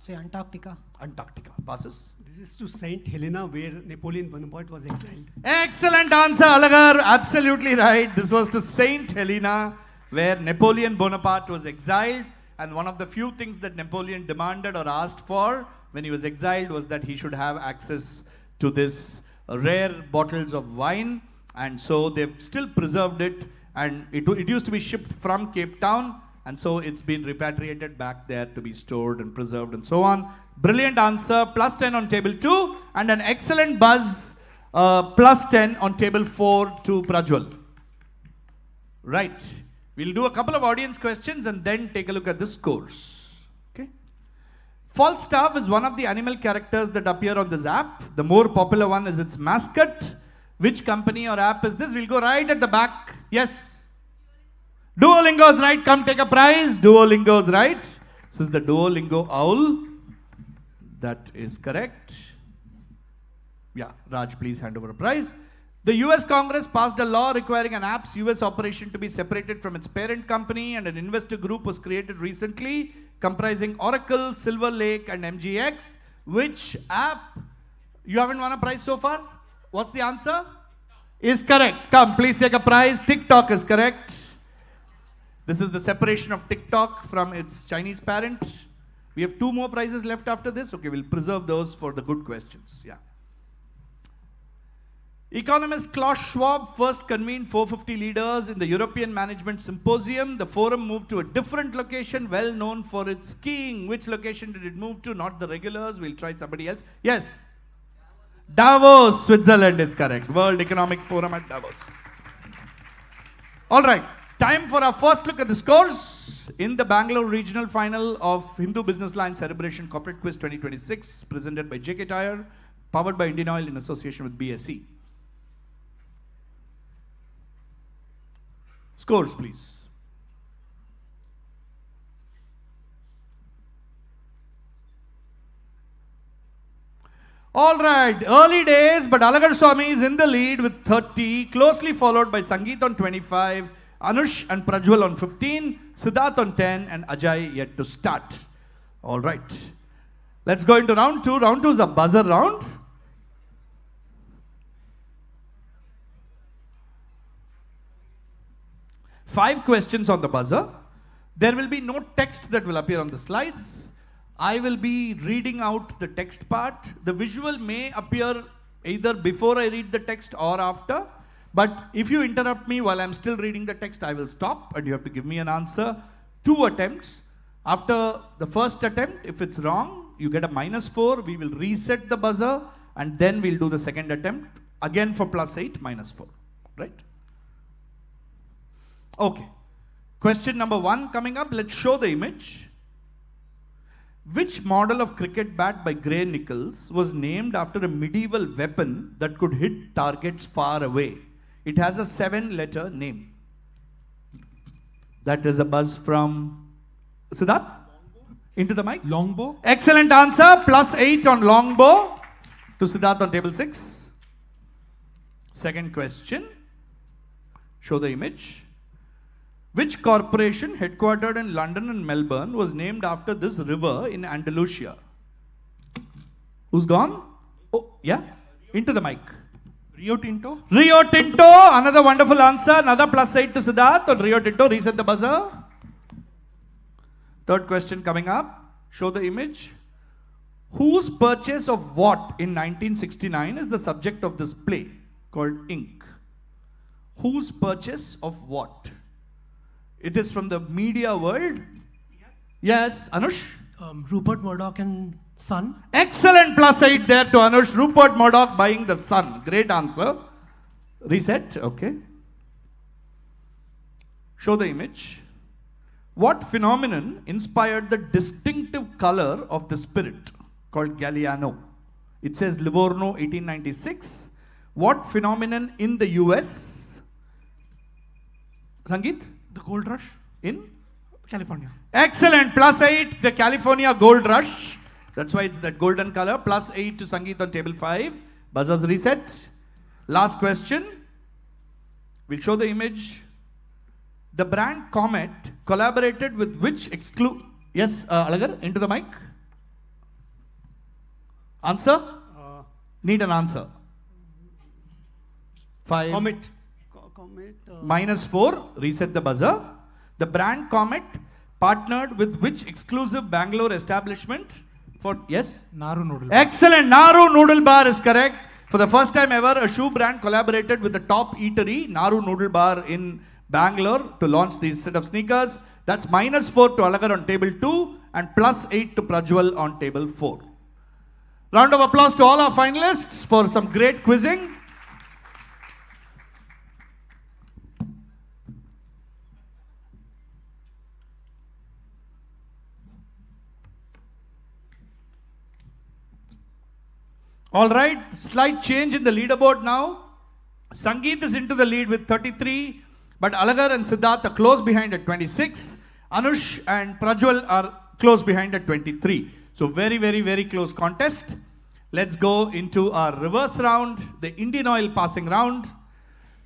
Say Antarctica. Antarctica. Passes. This is to Saint Helena, where Napoleon Bonaparte was exiled. Excellent answer, Alagar. Absolutely right. This was to Saint Helena, where Napoleon Bonaparte was exiled. And one of the few things that Napoleon demanded or asked for when he was exiled was that he should have access to this rare bottles of wine. And so they've still preserved it. And it used to be shipped from Cape Town. And so it's been repatriated back there to be stored and preserved and so on. Brilliant answer. Plus 10 on table 2. And an excellent buzz. Plus 10 on table 4 to Prajwal. Right. We'll do a couple of audience questions and then take a look at the scores. Okay. Falstaff is one of the animal characters that appear on this app. The more popular one is its mascot. Which company or app is this? We'll go right at the back. Yes. Duolingo's right. Come take a prize. Duolingo's right. This is the Duolingo owl. That is correct. Yeah, Raj, please hand over a prize. The US Congress passed a law requiring an app's US operation to be separated from its parent company, and an investor group was created recently comprising Oracle, Silver Lake and MGX. Which app? You haven't won a prize so far? What's the answer? Is correct. Come, please take a prize. TikTok is correct. This is the separation of TikTok from its Chinese parent. We have 2 more prizes left after this. Okay, we'll preserve those for the good questions. Yeah. Economist Klaus Schwab first convened 450 leaders in the European Management Symposium. The forum moved to a different location, well known for its skiing. Which location did it move to? Not the regulars. We'll try somebody else. Yes. Davos, Switzerland is correct. World Economic Forum at Davos. All right. Time for our first look at the scores in the Bengaluru regional final of Hindu BusinessLine Cerebration Corporate Quiz 2026, presented by JK Tyre, powered by Indian Oil in association with BSE. Scores, please. All right, early days, but Alagar Swami is in the lead with 30, closely followed by Sangeet on 25, Anush and Prajwal on 15, Siddharth on 10, and Ajay yet to start. All right, let's go into round 2. Round 2 is a buzzer round. Five questions on the buzzer. There will be no text that will appear on the slides. I will be reading out the text part. The visual may appear either before I read the text or after. But if you interrupt me while I'm still reading the text, I will stop and you have to give me an answer. 2 attempts. After the first attempt, if it's wrong, you get a -4. We will reset the buzzer and then we'll do the second attempt. Again for +8, -4. Right? Okay. Question number 1 coming up. Let's show the image. Which model of cricket bat by Gray Nichols was named after a medieval weapon that could hit targets far away? It has a 7-letter name. That is a buzz from Siddharth. Into the mic. Longbow. Excellent answer. +8 on longbow to Siddharth on table 6. Second question. Show the image. Which corporation headquartered in London and Melbourne was named after this river in Andalusia? Who's gone? Oh, yeah. Into the mic. Rio Tinto. Rio Tinto. Another wonderful answer. Another +8 to Siddharth on Rio Tinto. Reset the buzzer. Third question coming up. Show the image. Whose purchase of what in 1969 is the subject of this play called Ink? Whose purchase of what? It is from the media world. Yes, Anush? Rupert Murdoch and Son. Excellent, +8 there to Anush. Rupert Murdoch buying the Sun. Great answer. Reset, okay. Show the image. What phenomenon inspired the distinctive color of the spirit called Galliano? It says Livorno, 1896. What phenomenon in the US? Sangeet? The gold rush in California. Excellent, +8, the California gold rush. That's why it's that golden color. +8 to Sangeet on table 5. Buzzers reset. Last question. We'll show the image. The brand Comet collaborated with which Yes, Alagar, into the mic. Answer? Need an answer. 5. Comet. -4. Reset the buzzer. The brand Comet partnered with which exclusive Bangalore establishment? Yes? Naru Noodle Bar. Excellent. Naru Noodle Bar is correct. For the first time ever, a shoe brand collaborated with the top eatery, Naru Noodle Bar in Bangalore, to launch these set of sneakers. That's -4 to Alagar on table 2 and +8 to Prajwal on table 4. Round of applause to all our finalists for some great quizzing. All right, slight change in the leaderboard now. Sangeet is into the lead with 33, but Alagar and Siddharth are close behind at 26. Anush and Prajwal are close behind at 23. So very, very, very close contest. Let's go into our reverse round, the Indian Oil passing round.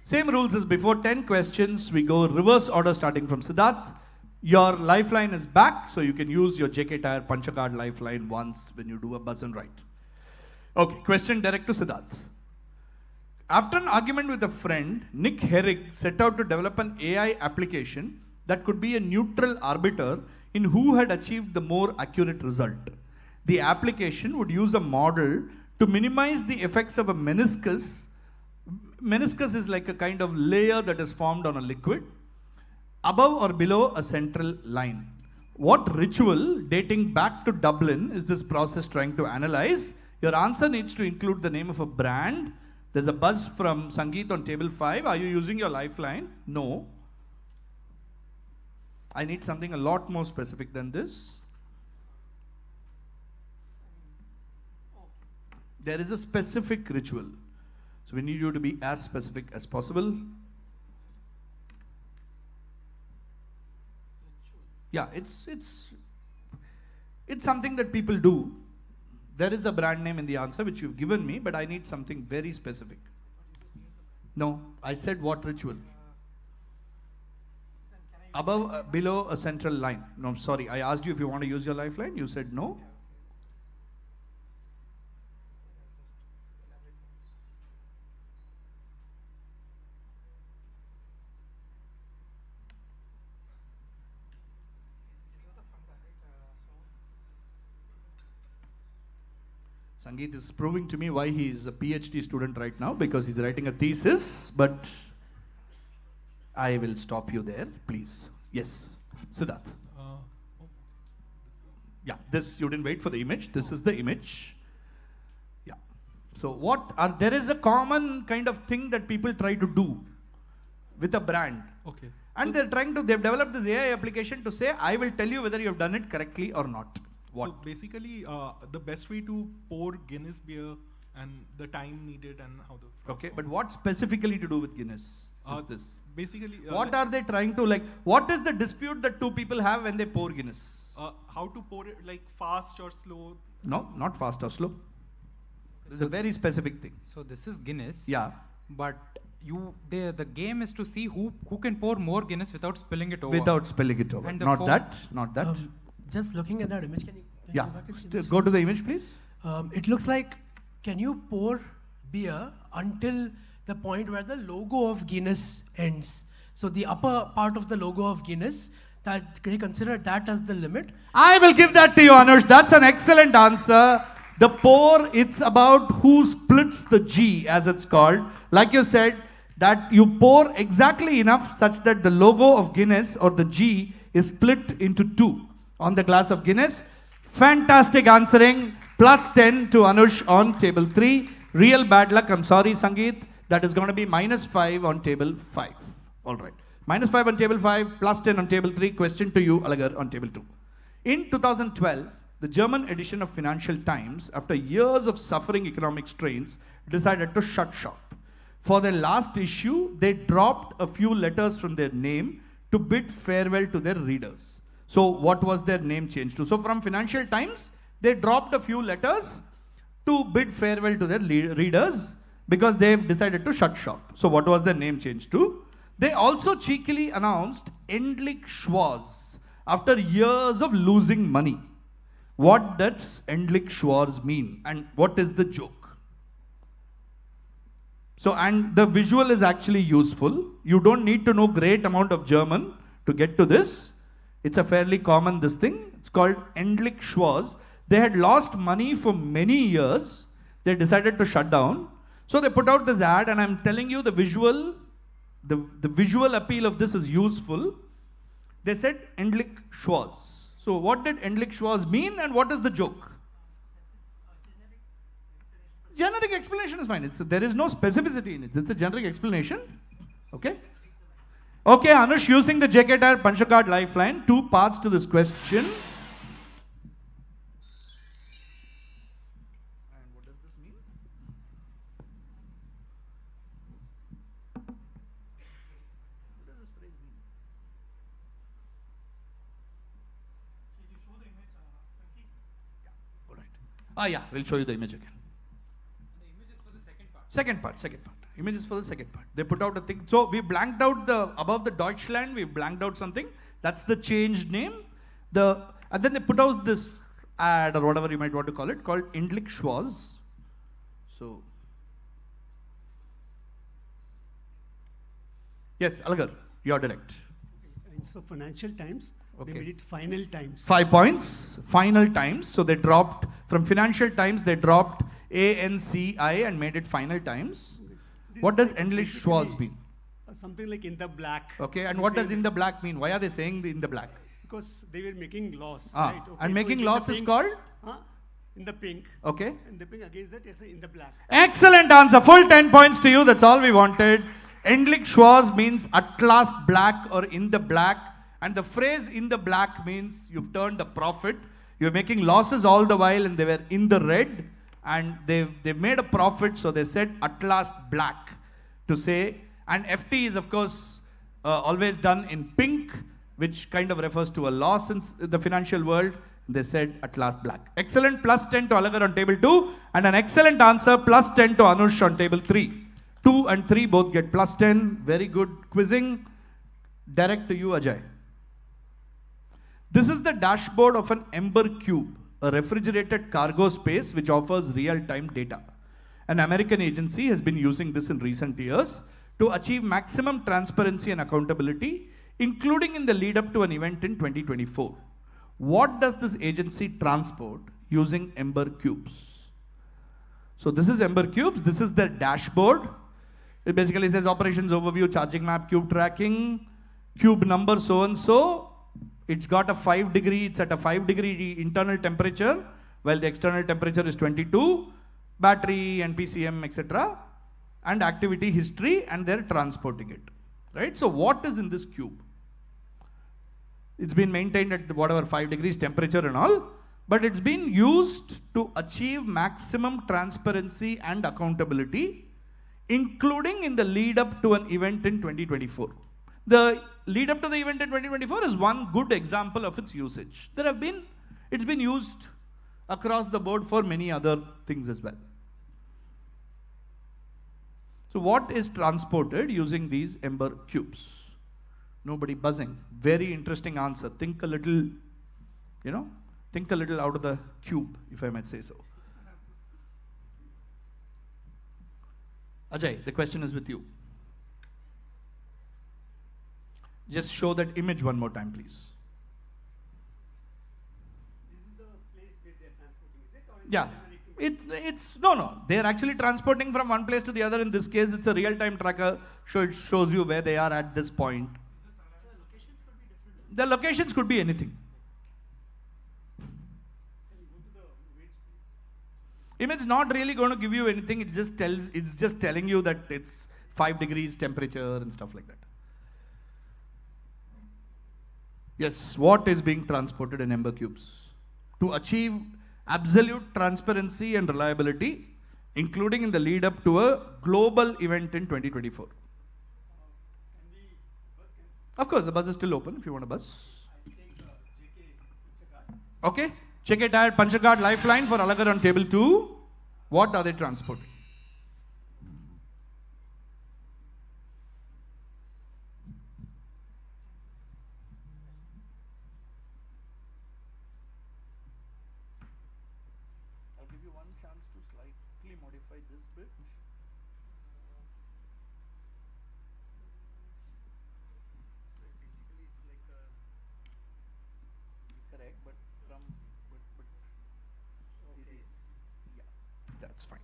Same rules as before, 10 questions. We go reverse order starting from Siddharth. Your lifeline is back, so you can use your JK Tyre Panchacard lifeline once when you do a buzz and write. Okay, question direct to Siddharth. After an argument with a friend, Nick Herrig set out to develop an AI application that could be a neutral arbiter in who had achieved the more accurate result. The application would use a model to minimize the effects of a meniscus. Meniscus is like a kind of layer that is formed on a liquid above or below a central line. What ritual dating back to Dublin is this process trying to analyze? Your answer needs to include the name of a brand. There's a buzz from Sangeet on table 5. Are you using your lifeline? No. I need something a lot more specific than this. There is a specific ritual. So we need you to be as specific as possible. Yeah, it's something that people do. There is a brand name in the answer which you've given me, but I need something very specific. No, I said what ritual? Above, below a central line. No, sorry, I asked you if you want to use your lifeline. You said no. Sangeet is proving to me why he is a PhD student right now, because he's writing a thesis, but I will stop you there, please. Yes, Siddharth. Yeah, this, you didn't wait for the image. This is the image. Yeah. So there is a common kind of thing that people try to do with a brand. Okay. And they've developed this AI application to say, I will tell you whether you have done it correctly or not. What? So basically, the best way to pour Guinness beer and the time needed and how the... Okay, but what specifically to do with Guinness is this? Basically... what are they trying to, what is the dispute that two people have when they pour Guinness? How to pour it, like fast or slow? No, not fast or slow. This is a very specific thing. So this is Guinness. Yeah. But the game is to see who can pour more Guinness without spilling it over. Without spilling it over. Not that. Just looking at that image, can you go to the image, please? It looks like, can you pour beer until the point where the logo of Guinness ends? So the upper part of the logo of Guinness, can you consider that as the limit? I will give that to you, Anush. That's an excellent answer. The pour, it's about who splits the G, as it's called. Like you said, that you pour exactly enough such that the logo of Guinness or the G is split into two. on the glass of Guinness. Fantastic answering. +10 to Anush on table 3. Real bad luck. I'm sorry, Sangeet. That is going to be -5 on table 5. All right. -5 on table 5, +10 on table 3. Question to you, Alagar, on table 2. In 2012, the German edition of Financial Times, after years of suffering economic strains, decided to shut shop. For their last issue, they dropped a few letters from their name to bid farewell to their readers. So what was their name changed to? So from Financial Times, they dropped a few letters to bid farewell to their readers because they've decided to shut shop. So what was their name changed to? They also cheekily announced Endlich Schwarz after years of losing money. What does Endlich Schwarz mean? And what is the joke? So, and the visual is actually useful. You don't need to know great amount of German to get to this. It's a fairly common this thing. It's called Endlich Schwarz. They had lost money for many years. They decided to shut down. So they put out this ad, and I'm telling you the visual appeal of this is useful. They said Endlich Schwarz. So what did Endlich Schwarz mean, and what is the joke? Generic explanation is fine. There is no specificity in it. It's a generic explanation. Okay? Okay, Anush, using the JK Tire Punch a Card Lifeline, 2 parts to this question. And what does this mean? What does this phrase mean? Can you show the image? All right. Yeah, we'll show you the image again. Second part. Image is for the second part. They put out a thing. So we blanked out above the Deutschland, we blanked out something. That's the changed name. And then they put out this ad or whatever you might want to call it, called Endlich Schwarz. So, yes, Alagar, you're direct. And so Financial Times, they made it Final Times. 5 points. Final Times. So they dropped, from Financial Times, they dropped ANCI and made it Final Times. What does Endlich Schwarz mean? Something like in the black. Okay, and what does in the black mean? Why are they saying in the black? Because they were making loss, right? Okay, and so making loss is called? In the pink. Okay. And the pink against that is in the black. Excellent answer. Full 10 points to you. That's all we wanted. Endlich Schwarz means at last black or in the black. And the phrase in the black means you've turned a profit. You're making losses all the while and they were in the red. And they've made a profit, so they said at last black to say. And FT is, of course, always done in pink, which kind of refers to a loss in the financial world. They said at last black. Excellent. +10 to Alagar on table 2. And an excellent answer, +10 to Anush on table 3. 2 and 3 both get +10. Very good quizzing. Direct to you, Ajay. This is the dashboard of an Ember Cube, a refrigerated cargo space which offers real-time data. An American agency has been using this in recent years to achieve maximum transparency and accountability, including in the lead-up to an event in 2024. What does this agency transport using Ember Cubes? So this is Ember Cubes. This is their dashboard. It basically says operations overview, charging map, cube tracking, cube number so-and-so. It's got a 5 degree, it's at a 5 degree internal temperature, while the external temperature is 22, battery and PCM, etc. And activity history, and they're transporting it, right? So what is in this cube? It's been maintained at whatever 5 degrees temperature and all, but it's been used to achieve maximum transparency and accountability, including in the lead up to an event in 2024. The lead up to the event in 2024 is one good example of its usage. It's been used across the board for many other things as well. So what is transported using these Ember Cubes? Nobody buzzing. Very interesting answer. Think a little, think a little out of the cube, if I might say so. Ajay, the question is with you. Just show that image one more time, please. This is the place where they're transporting, is it? Or Yeah. No. They're actually transporting from one place to the other. In this case, it's a real-time tracker. So it shows you where they are at this point. The locations could be anything. Image not really going to give you anything. It's just telling you that it's 5 degrees temperature and stuff like that. Yes, what is being transported in Ember cubes? To achieve absolute transparency and reliability, including in the lead up to a global event in 2024. Of course, the bus is still open if you want a bus. Okay, JK Tire Puncher Card Lifeline for Alagar on table 2. What are they transporting? I'll give you one chance to slightly modify this bit. Basically, it's like correct, but from yeah, that's fine.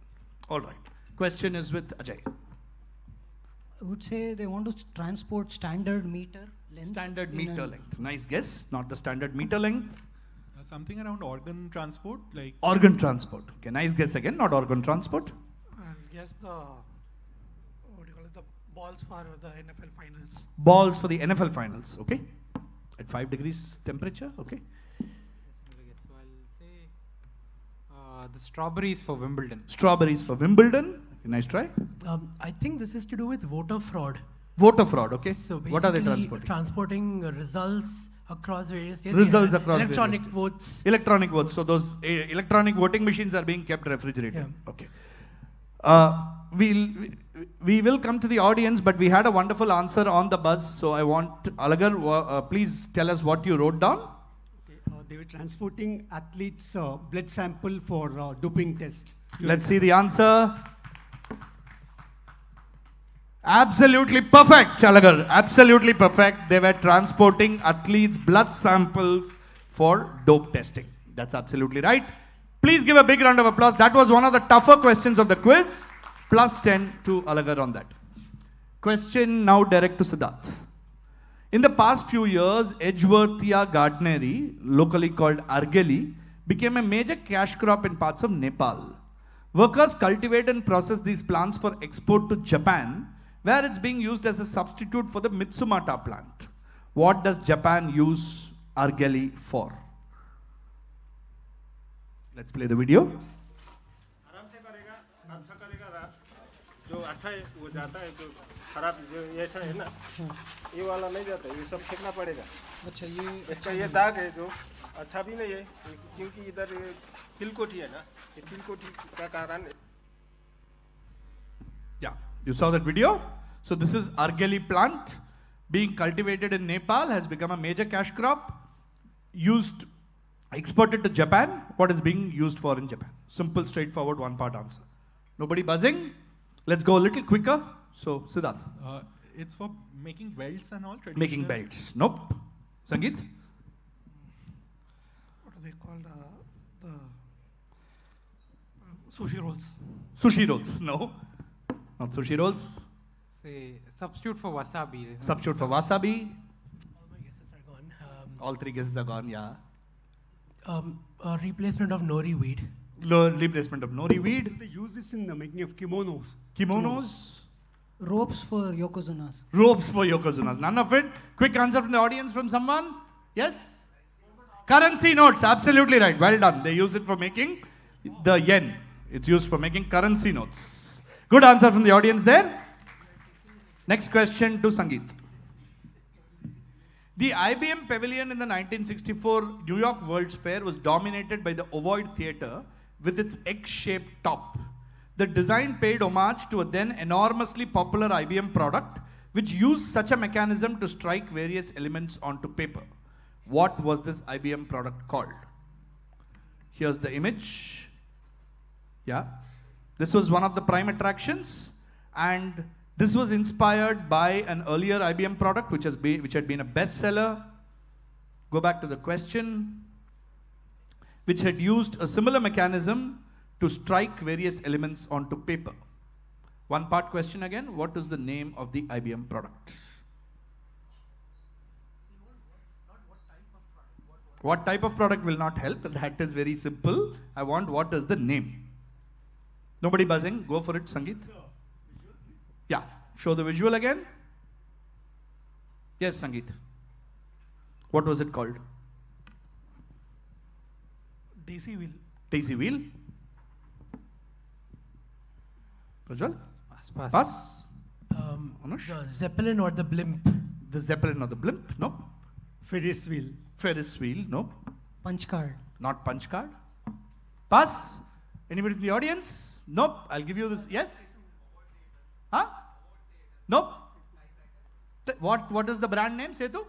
All right. Question is with Ajay. I would say they want to transport standard meter length. Standard meter length. Nice guess. Not the standard meter length. Something around organ transport, like Organ transport. Okay, nice guess again. Not organ transport. And guess the, what do you call it, the balls for the NFL finals. Balls for the NFL finals. Okay. At 5 degrees temperature. Okay. So I'll say the strawberries for Wimbledon. Strawberries for Wimbledon. Okay, nice try. I think this is to do with voter fraud. Voter fraud. Okay. So what are they transporting? Transporting results across various states. Results across electronic various votes. Electronic votes. So those electronic voting machines are being kept refrigerated. Yeah. Okay. We will come to the audience, but we had a wonderful answer on the buzz. So I want Alagar, please tell us what you wrote down. Okay, they were transporting athletes' blood sample for doping test. Let's see the answer. Absolutely perfect, Chalagar. Absolutely perfect. They were transporting athletes' blood samples for dope testing. That's absolutely right. Please give a big round of applause. That was one of the tougher questions of the quiz. Plus 10 to Alagar on that. Question now direct to Siddharth. In the past few years, Edgeworthia Gardnery, locally called Argeli, became a major cash crop in parts of Nepal. Workers cultivate and process these plants for export to Japan, where it's being used as a substitute for the Mitsumata plant. What does Japan use Argeli for? Let's play the video. जो अच्छा है वो जाता है, जो खराब जो ऐसा है ना ये वाला नहीं जाता, ये सब फेंकना पड़ेगा। अच्छा, ये इसका ये दाग है जो अच्छा भी नहीं है, क्योंकि इधर तिलकोटी है ना, ये तिलकोटी का कारण है। Yeah, you saw that video. So this is Argeli plant being cultivated in Nepal, has become a major cash crop, used, exported to Japan. What is being used for in Japan? Simple, straightforward, one part answer. Nobody buzzing? Let's go a little quicker. So Siddharth. It's for making belts and all. Making belts. Nope. Sangeet? What are they called? The sushi rolls. Sushi rolls. No. Not sushi rolls. Say substitute for wasabi. Substitute for wasabi. All my guesses are gone. All 3 guesses are gone, yeah. A replacement of nori weed. Replacement of nori weed. They use this in the making of kimonos. Kimonos. ropes for yokozunas. Ropes for yokozunas. None of it. Quick answer from the audience from someone? Yes? Currency notes. Absolutely right. Well done. They use it for making the yen. It's used for making currency notes. Good answer from the audience there. Next question to Sangeet. The IBM Pavilion in the 1964 New York World's Fair was dominated by the ovoid theater with its egg-shaped top. The design paid homage to a then enormously popular IBM product which used such a mechanism to strike various elements onto paper. What was this IBM product called? Here's the image. Yeah. This was one of the prime attractions, and this was inspired by an earlier IBM product which had been a bestseller. Go back to the question. Which had used a similar mechanism to strike various elements onto paper. One part question again. What is the name of the IBM product? What type of product will not help? That is very simple. I want what is the name. Nobody buzzing? Go for it, Sangeet. Yeah. Show the visual again. Yes, Sangeet. What was it called? DC wheel. DC wheel. Prajwal? Pass. Pass. The Zeppelin or the blimp. The Zeppelin or the blimp? No. Ferris wheel. Ferris wheel? No. Punch card. Not punch card. Pass. Anybody in the audience? Nope. I'll give you this. Yes? Huh? Nope. What is the brand name, Setu?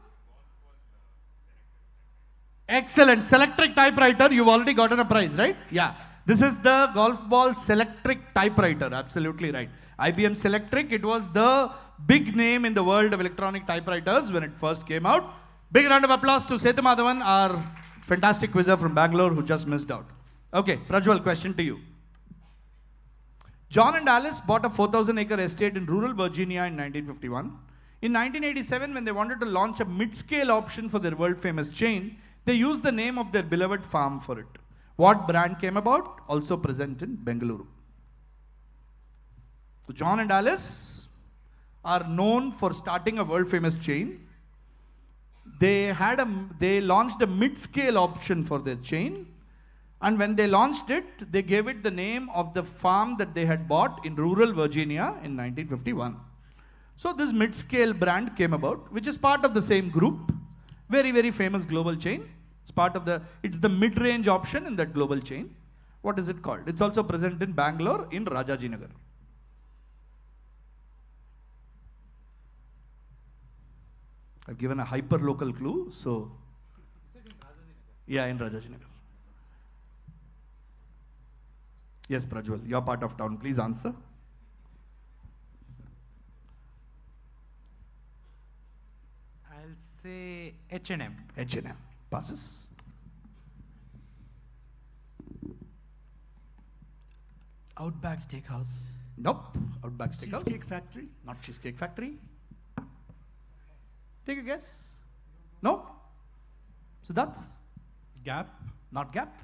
Excellent. Selectric typewriter. You've already gotten a prize, right? Yeah. This is the golf ball Selectric typewriter. Absolutely right. IBM Selectric. It was the big name in the world of electronic typewriters when it first came out. Big round of applause to Setu Madhavan, our fantastic quizzer from Bangalore who just missed out. Okay, Prajwal, question to you. John and Alice bought a 4,000-acre estate in rural Virginia in 1951. In 1987, when they wanted to launch a mid-scale option for their world-famous chain, they used the name of their beloved farm for it. What brand came about? Also present in Bengaluru. So John and Alice are known for starting a world-famous chain. They launched a mid-scale option for their chain. And when they launched it, they gave it the name of the farm that they had bought in rural Virginia in 1951. So this mid-scale brand came about, which is part of the same group. Very, very famous global chain. It's the mid-range option in that global chain. What is it called? It's also present in Bangalore in Rajajinagar. I've given a hyper-local clue, so... Yeah, in Rajajinagar. Yes, Prajwal, your part of town. Please answer. I'll say H&M. H&M. Passes. Outback Steakhouse. Nope. Outback Steakhouse. Cheesecake Factory. Not Cheesecake Factory. Take a guess. No? Siddharth? Gap. Not Gap.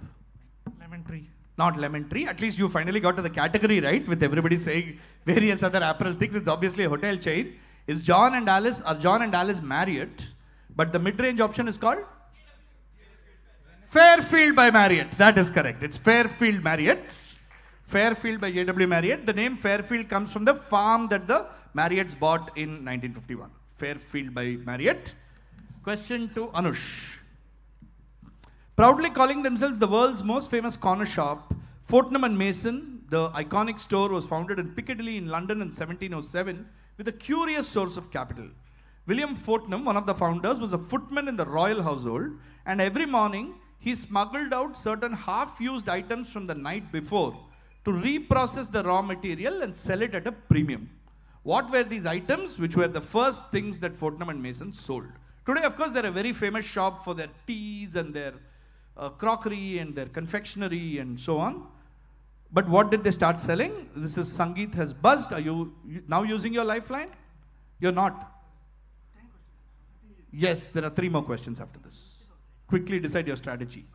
Lemon Tree. Not Lemon Tree. At least you finally got to the category right, with everybody saying various other apparel things. It's obviously a hotel chain. Is John and Alice Marriott? But the mid-range option is called? Fairfield by Marriott. That is correct. It's Fairfield Marriott. Fairfield by J.W. Marriott. The name Fairfield comes from the farm that the Marriotts bought in 1951. Fairfield by Marriott. Question to Anush. Proudly calling themselves the world's most famous corner shop, Fortnum & Mason, the iconic store, was founded in Piccadilly in London in 1707 with a curious source of capital. William Fortnum, one of the founders, was a footman in the royal household, and every morning he smuggled out certain half-used items from the night before to reprocess the raw material and sell it at a premium. What were these items, which were the first things that Fortnum & Mason sold? Today, of course, they're a very famous shop for their teas and their crockery and their confectionery and so on. But what did they start selling? This is Sangeet has buzzed. Are you now using your lifeline? You're not. Yes, there are 3 more questions after this. Quickly decide your strategy.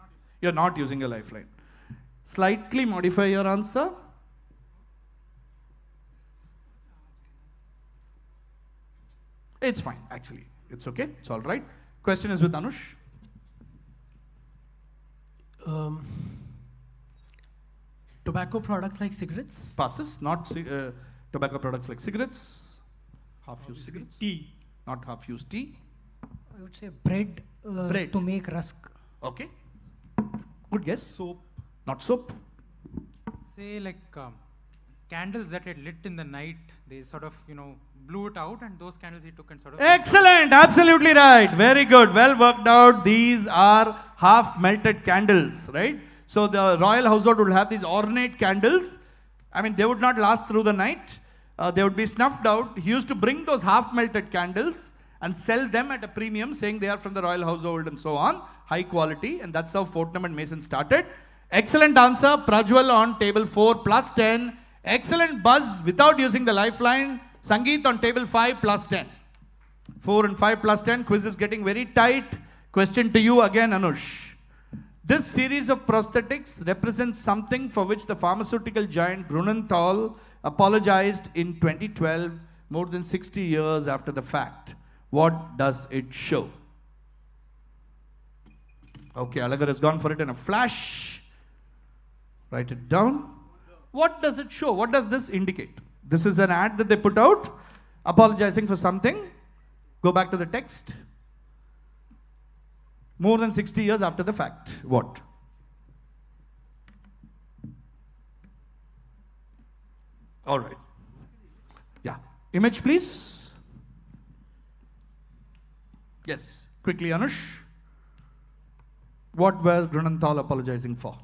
You're not using your lifeline. Slightly modify your answer. It's fine, actually. It's okay. It's all right. Question is with Anush. Tobacco products like cigarettes? Passes. Not tobacco products like cigarettes. Half-used cigarettes. Tea. Not half-used tea. I would say bread, Bread. to make rusk. Okay. Good guess. Soap. Not soap. Say like candles that had lit in the night, they sort of, blew it out, and those candles he took and sort of... Excellent. Absolutely right. Very good. Well worked out. These are half-melted candles, right? So the royal household would have these ornate candles. I mean, they would not last through the night. They would be snuffed out. He used to bring those half-melted candles and sell them at a premium, saying they are from the royal household and so on. High quality. And that's how Fortnum & Mason started. Excellent answer. Prajwal on table 4 plus 10. Excellent buzz without using the lifeline. Sangeet on table 5 plus 10. 4 and 5 plus 10. Quiz is getting very tight. Question to you again, Anush. This series of prosthetics represents something for which the pharmaceutical giant Grunenthal apologized in 2012, more than 60 years after the fact. What does it show? Okay, Alagar has gone for it in a flash. Write it down. What does it show? What does this indicate? This is an ad that they put out, apologizing for something. Go back to the text. More than 60 years after the fact. What? All right. Yeah. Image, please. Yes. Quickly, Anush. What was Grunenthal apologizing for?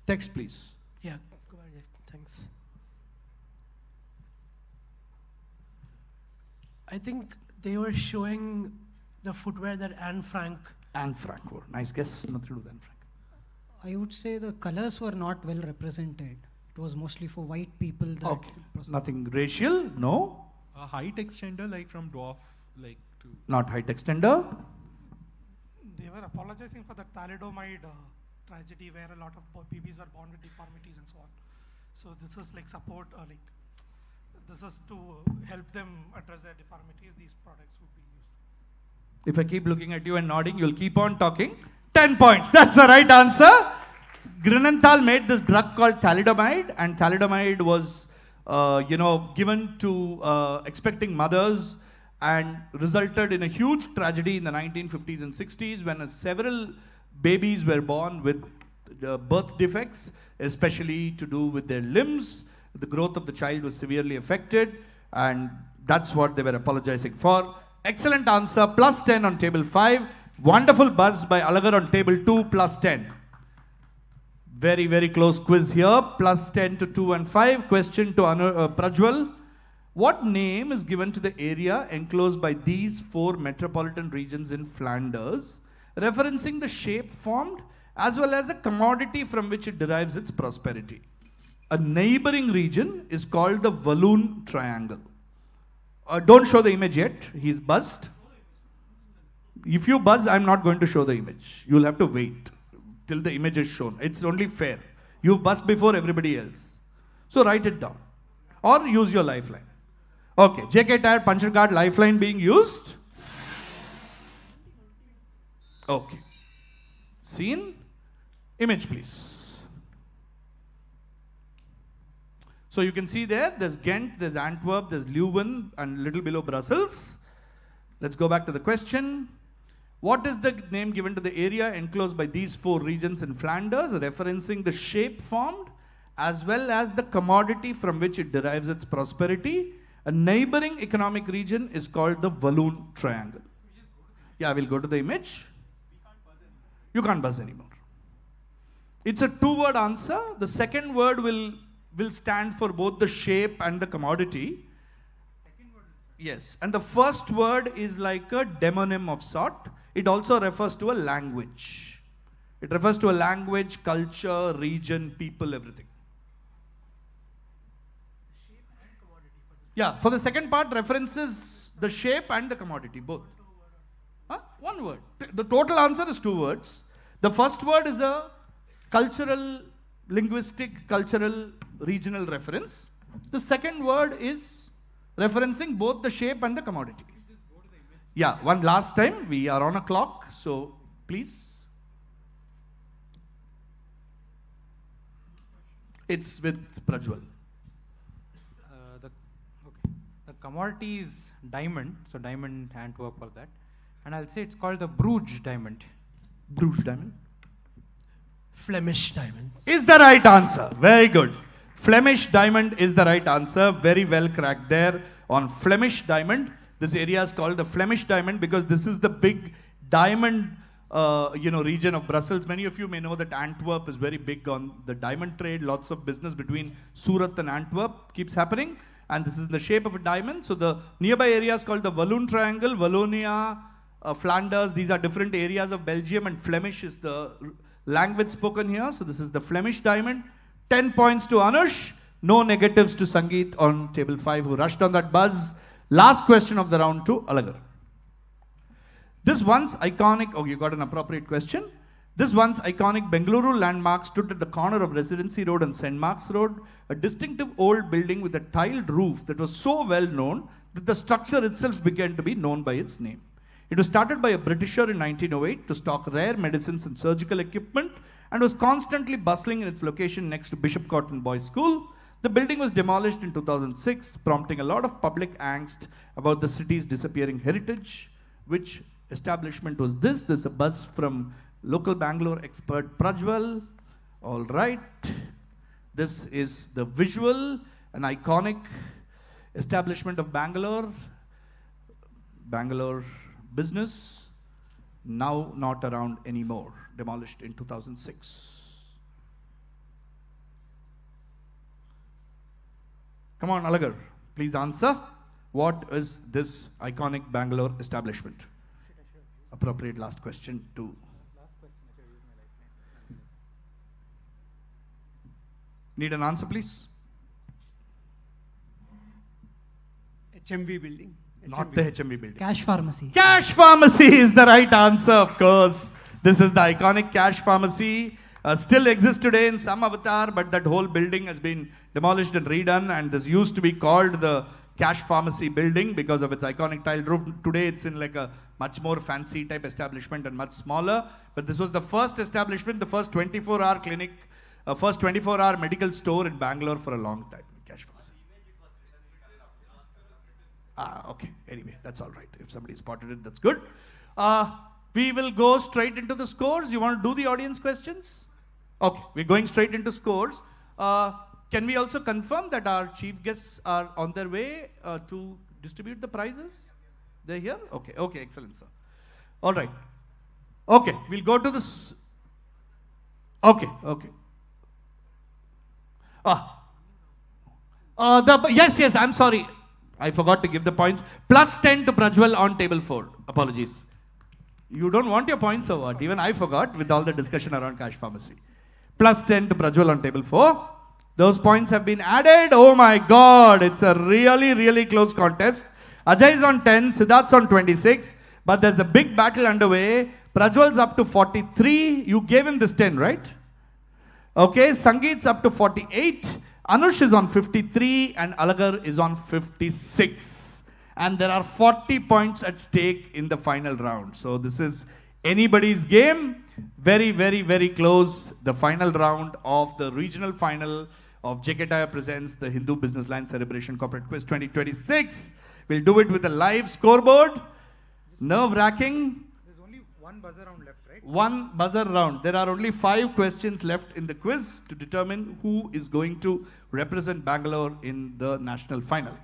Text, please. Yeah, go ahead. Yes, thanks. I think they were showing the footwear that Anne Frank. Anne Frank wore. Nice guess. Nothing to do with Anne Frank. I would say the colors were not well represented. It was mostly for white people. That Okay. Nothing racial? No. A height extender, like from dwarf, like to. Not height extender. They were apologizing for the thalidomide tragedy where a lot of babies were born with deformities and so on. So this is like support, this is to help them address their deformities. These products would be used. If I keep looking at you and nodding, you'll keep on talking. 10 points. That's the right answer. Grunenthal made this drug called thalidomide, and thalidomide was, given to expecting mothers, and resulted in a huge tragedy in the 1950s and 60s when several babies were born with birth defects, especially to do with their limbs. The growth of the child was severely affected, and that's what they were apologizing for. Excellent answer, plus 10 on table 5. Wonderful buzz by Alagar on table 2, plus 10. Very, very close quiz here, plus 10 to 2 and 5. Question to Prajwal. What name is given to the area enclosed by these 4 metropolitan regions in Flanders, referencing the shape formed as well as a commodity from which it derives its prosperity? A neighboring region is called the Walloon Triangle. Don't show the image yet. He's buzzed. If you buzz, I'm not going to show the image. You'll have to wait till the image is shown. It's only fair. You've buzzed before everybody else. So write it down. Or use your lifeline. Okay, JK Tire puncture card lifeline being used. Okay. Scene. Image, please. So you can see there's Ghent, there's Antwerp, there's Leuven, and a little below Brussels. Let's go back to the question. What is the name given to the area enclosed by these 4 regions in Flanders, referencing the shape formed as well as the commodity from which it derives its prosperity? A neighboring economic region is called the Walloon Triangle. Yeah, we'll go to the image. You can't buzz anymore. It's a 2-word answer. The second word will stand for both the shape and the commodity. Yes, and the first word is like a demonym of sort. It also refers to a language. It refers to a language, culture, region, people, everything. Yeah, for the second part references the shape and the commodity, both. Huh? 1 word. The total answer is 2 words. The first word is a cultural, linguistic, cultural, regional reference. The second word is referencing both the shape and the commodity. Yeah, one last time. We are on a clock, so please. It's with Prajwal. The commodity is diamond, so diamond, Antwerp, or that. And I'll say it's called the Bruges diamond. Bruges diamond? Flemish diamond. Is the right answer. Very good. Flemish diamond is the right answer. Very well cracked there on Flemish diamond. This area is called the Flemish diamond because this is the big diamond region of Brussels. Many of you may know that Antwerp is very big on the diamond trade. Lots of business between Surat and Antwerp keeps happening. And this is in the shape of a diamond. So the nearby area is called the Walloon Triangle, Wallonia, Flanders. These are different areas of Belgium, and Flemish is the language spoken here. So this is the Flemish diamond. 10 points to Anush. No negatives to Sangeet on table 5 who rushed on that buzz. Last question of the round to Alagar. This once iconic, oh, you got an appropriate question. This once iconic Bengaluru landmark stood at the corner of Residency Road and St. Mark's Road, a distinctive old building with a tiled roof that was so well known that the structure itself began to be known by its name. It was started by a Britisher in 1908 to stock rare medicines and surgical equipment and was constantly bustling in its location next to Bishop Cotton Boys School. The building was demolished in 2006, prompting a lot of public angst about the city's disappearing heritage. Which establishment was this? There's a buzz from local Bangalore expert Prajwal. All right. This is the visual, an iconic establishment of Bangalore. Bangalore business, now not around anymore, demolished in 2006. Come on, Alagar, please answer. What is this iconic Bangalore establishment? Appropriate last question to. Need an answer, please? HMV building. Not the HMV building. Cash pharmacy. Cash pharmacy is the right answer, of course. This is the iconic cash pharmacy. Still exists today in some avatar, but that whole building has been demolished and redone, and this used to be called the cash pharmacy building because of its iconic tiled roof. Today it's in like a much more fancy type establishment and much smaller, but this was the first establishment, the first 24-hour clinic, first 24-hour medical store in Bangalore for a long time. Cash pharmacy. Okay. Anyway, that's all right. If somebody spotted it, that's good. We will go straight into the scores. You want to do the audience questions? Okay, we're going straight into scores. Can we also confirm that our chief guests are on their way to distribute the prizes? They're here? Okay, okay, excellent, sir. All right. Okay, we'll go to this. Okay, okay. Yes, I'm sorry. I forgot to give the points. Plus 10 to Prajwal on table 4. Apologies. You don't want your points or what? Even I forgot with all the discussion around cash pharmacy. Plus 10 to Prajwal on table 4. Those points have been added. Oh my God, it's a really, really close contest. Ajay is on 10, Siddharth's on 26, but there's a big battle underway. Prajwal's up to 43. You gave him this 10, right? Okay, Sangeet's up to 48. Anush is on 53 and Alagar is on 56. And there are 40 points at stake in the final round. So this is anybody's game. Very, very, very close. The final round of the regional final of JK Tyre presents the Hindu BusinessLine Cerebration Corporate Quiz 2026. We'll do it with a live scoreboard. Nerve-wracking. There's only one buzzer round left, right? One buzzer round. There are only 5 questions left in the quiz to determine who is going to represent Bangalore in the national final.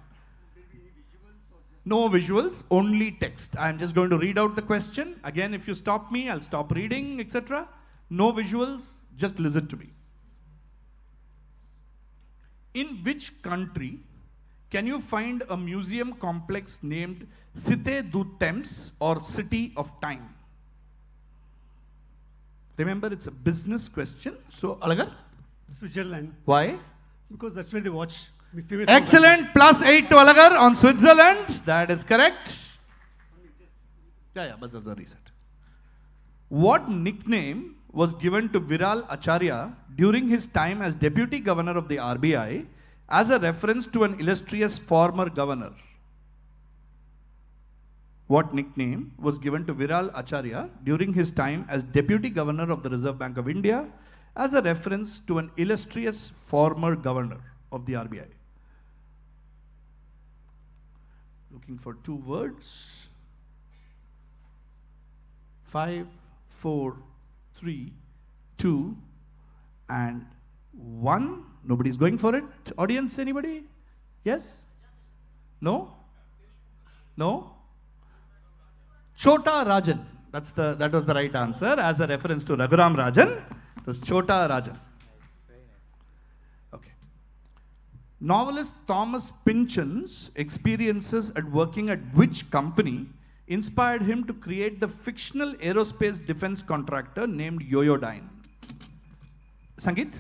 No visuals, only text. I'm just going to read out the question. Again, if you stop me, I'll stop reading, etc. No visuals, just listen to me. In which country can you find a museum complex named Cité du Temps or City of Time? Remember, it's a business question. So, Alagar? Switzerland. Why? Because that's where they watch. Excellent. Plus 8 to Alagar on Switzerland. That is correct. Yeah, buzzers are reset. What nickname was given to Viral Acharya during his time as Deputy Governor of the RBI as a reference to an illustrious former governor? What nickname was given to Viral Acharya during his time as Deputy Governor of the Reserve Bank of India as a reference to an illustrious former governor of the RBI? Looking for 2 words. 5, 4, 3, 2, and 1. Nobody's going for it. Audience, anybody? Yes? No? No? Chota Rajan. That was the right answer as a reference to Raghuram Rajan. It was Chota Rajan. Okay. Novelist Thomas Pynchon's experiences at working at which company inspired him to create the fictional aerospace defense contractor named Yoyodyne? Sangeet?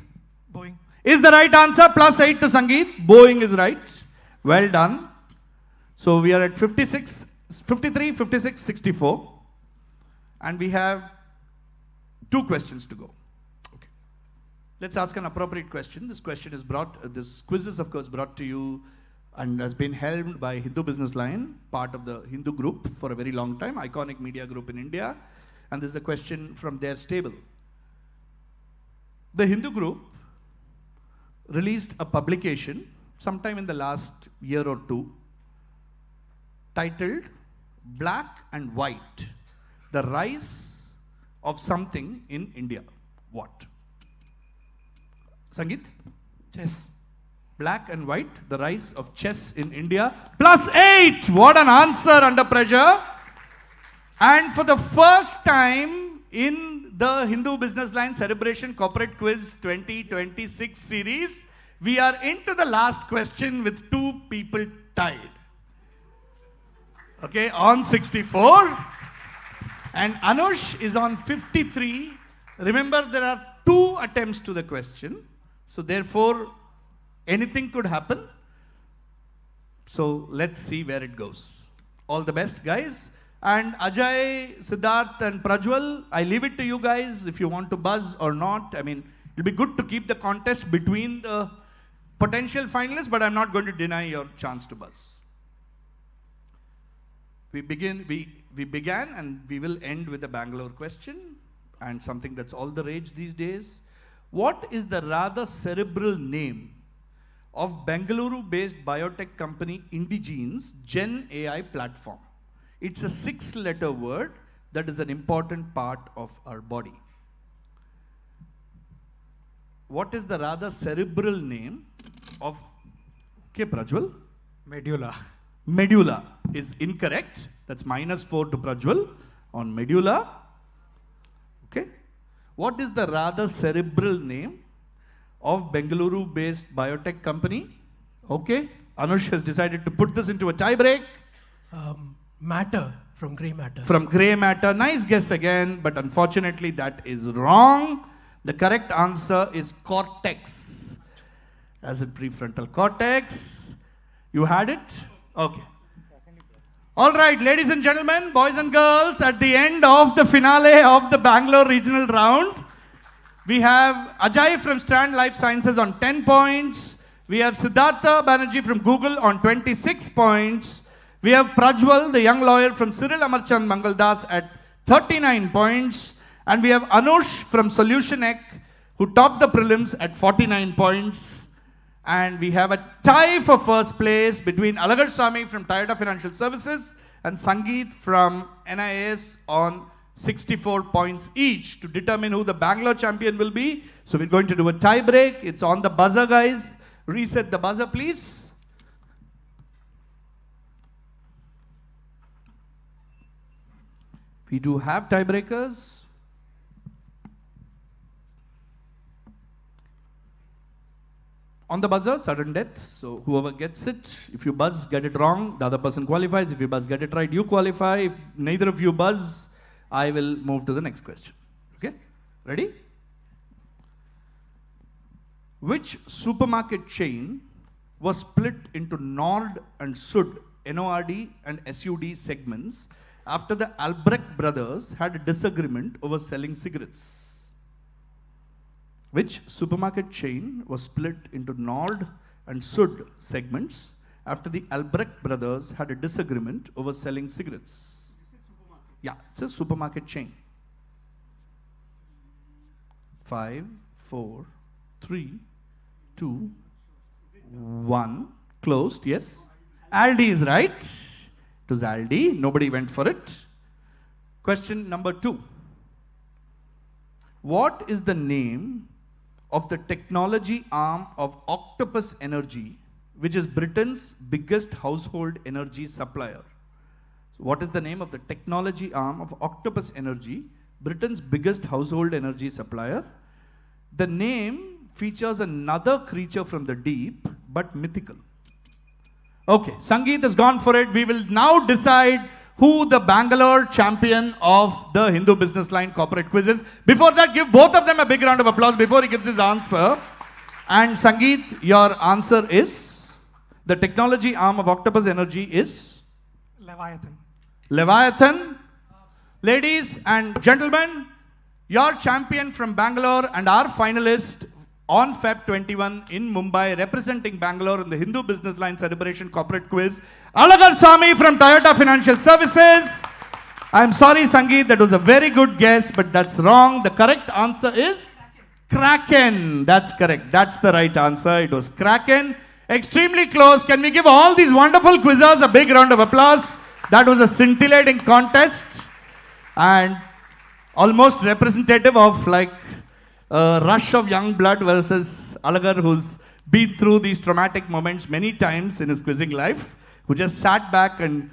Boeing. Is the right answer. Plus 8 to Sangeet. Boeing is right. Well done. So we are at 56, 53, 56, 64. And we have 2 questions to go. Okay. Let's ask an appropriate question. This question is this quiz is of course brought to you and has been held by Hindu BusinessLine, part of the Hindu group for a very long time, iconic media group in India. And this is a question from their stable. The Hindu group released a publication sometime in the last year or 2 titled Black and White, the Rise of Something in India. What? Sangeet? Chess. Black and White, the Rise of Chess in India. +8! What an answer under pressure. And for the first time in the Hindu BusinessLine Cerebration Corporate Quiz 2026 series, we are into the last question with 2 people tied. Okay, on 64. And Anush is on 53. Remember, there are 2 attempts to the question. So therefore, anything could happen. So let's see where it goes. All the best, guys. And Ajay, Siddharth and Prajwal, I leave it to you guys if you want to buzz or not. I mean, it'll be good to keep the contest between the potential finalists, but I'm not going to deny your chance to buzz. We began and we will end with a Bangalore question and something that's all the rage these days. What is the rather cerebral name of Bengaluru-based biotech company Indigene's Gen AI platform? It's a 6-letter word that is an important part of our body. What is the rather cerebral name of, okay, Prajwal? Medulla. Medulla is incorrect. That's -4 to Prajwal on medulla. Okay. What is the rather cerebral name of Bengaluru-based biotech company? Okay. Anush has decided to put this into a tie break. Matter, from grey matter. From grey matter. Nice guess again, but unfortunately that is wrong. The correct answer is cortex. As in prefrontal cortex. You had it? Okay. All right, ladies and gentlemen, boys and girls, at the end of the finale of the Bangalore regional round, we have Ajay from Strand Life Sciences on 10 points. We have Siddhartha Banerjee from Google on 26 points. We have Prajwal, the young lawyer from Cyril Amarchand Mangaldas at 39 points. And we have Anush from SolutionEck, who topped the prelims at 49 points. And we have a tie for first place between Alagar Swami from Toyota Financial Services and Sangeet from NIS on 64 points each to determine who the Bangalore champion will be. So we're going to do a tie break. It's on the buzzer, guys. Reset the buzzer, please. We do have tiebreakers. On the buzzer, sudden death. So whoever gets it, if you buzz, get it wrong, the other person qualifies. If you buzz, get it right, you qualify. If neither of you buzz, I will move to the next question. Okay? Ready? Which supermarket chain was split into Nord and Sud, NORD and SUD segments after the Albrecht brothers had a disagreement over selling cigarettes? Which supermarket chain was split into Nord and Sud segments after the Albrecht brothers had a disagreement over selling cigarettes? Yeah, it's a supermarket chain. 5, 4, 3, 2, 1. Closed, yes. Aldi is right. It was Aldi. Nobody went for it. Question number 2. What is the name of the technology arm of Octopus Energy, which is Britain's biggest household energy supplier? So what is the name of the technology arm of Octopus Energy, Britain's biggest household energy supplier? The name features another creature from the deep, but mythical. Okay, Sangeet has gone for it. We will now decide who the Bangalore champion of the Hindu BusinessLine corporate quiz is. Before that, give both of them a big round of applause before he gives his answer. And Sangeet, your answer is? The technology arm of Octopus Energy is? Leviathan. Leviathan. Ladies and gentlemen, your champion from Bangalore and our finalist on Feb 21 in Mumbai, representing Bangalore in the Hindu BusinessLine Cerebration Corporate Quiz, Alagar Swami from Toyota Financial Services. I'm sorry, Sangeet, that was a very good guess, but that's wrong. The correct answer is Kraken. That's correct. That's the right answer. It was Kraken. Extremely close. Can we give all these wonderful quizzers a big round of applause? That was a scintillating contest and almost representative of like a rush of young blood versus Alagar, who's been through these traumatic moments many times in his quizzing life, who just sat back and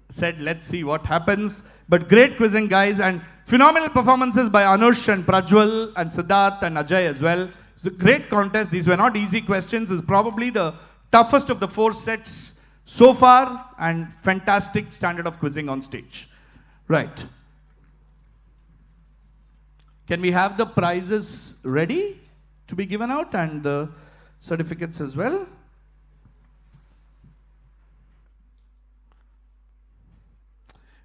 said, let's see what happens. But great quizzing, guys, and phenomenal performances by Anush and Prajwal and Siddharth and Ajay as well. It's a great contest. These were not easy questions. It's probably the toughest of the 4 sets so far, and fantastic standard of quizzing on stage. Right. Can we have the prizes ready to be given out and the certificates as well?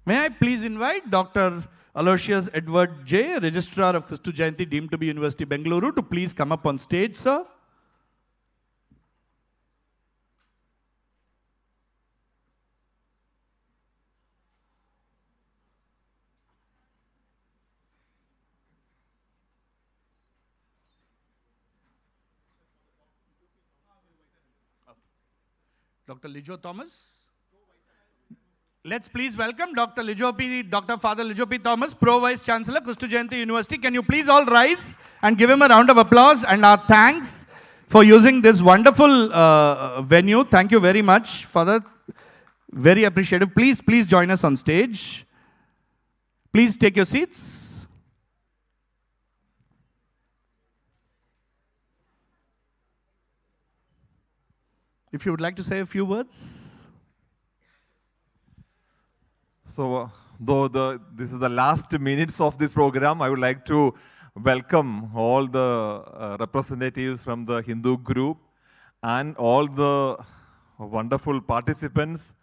May I please invite Dr. Aloysius Edward J., Registrar of Christu Jayanti, deemed to be University Bengaluru, to please come up on stage, sir. Dr. Lijo Thomas. Let's please welcome Dr. Father Lijo P. Thomas, Pro Vice Chancellor, Christu Jayanti University. Can you please all rise and give him a round of applause and our thanks for using this wonderful venue. Thank you very much, Father. Very appreciative. Please join us on stage. Please take your seats. If you would like to say a few words. So, though this is the last minutes of this program, I would like to welcome all the representatives from the Hindu group and all the wonderful participants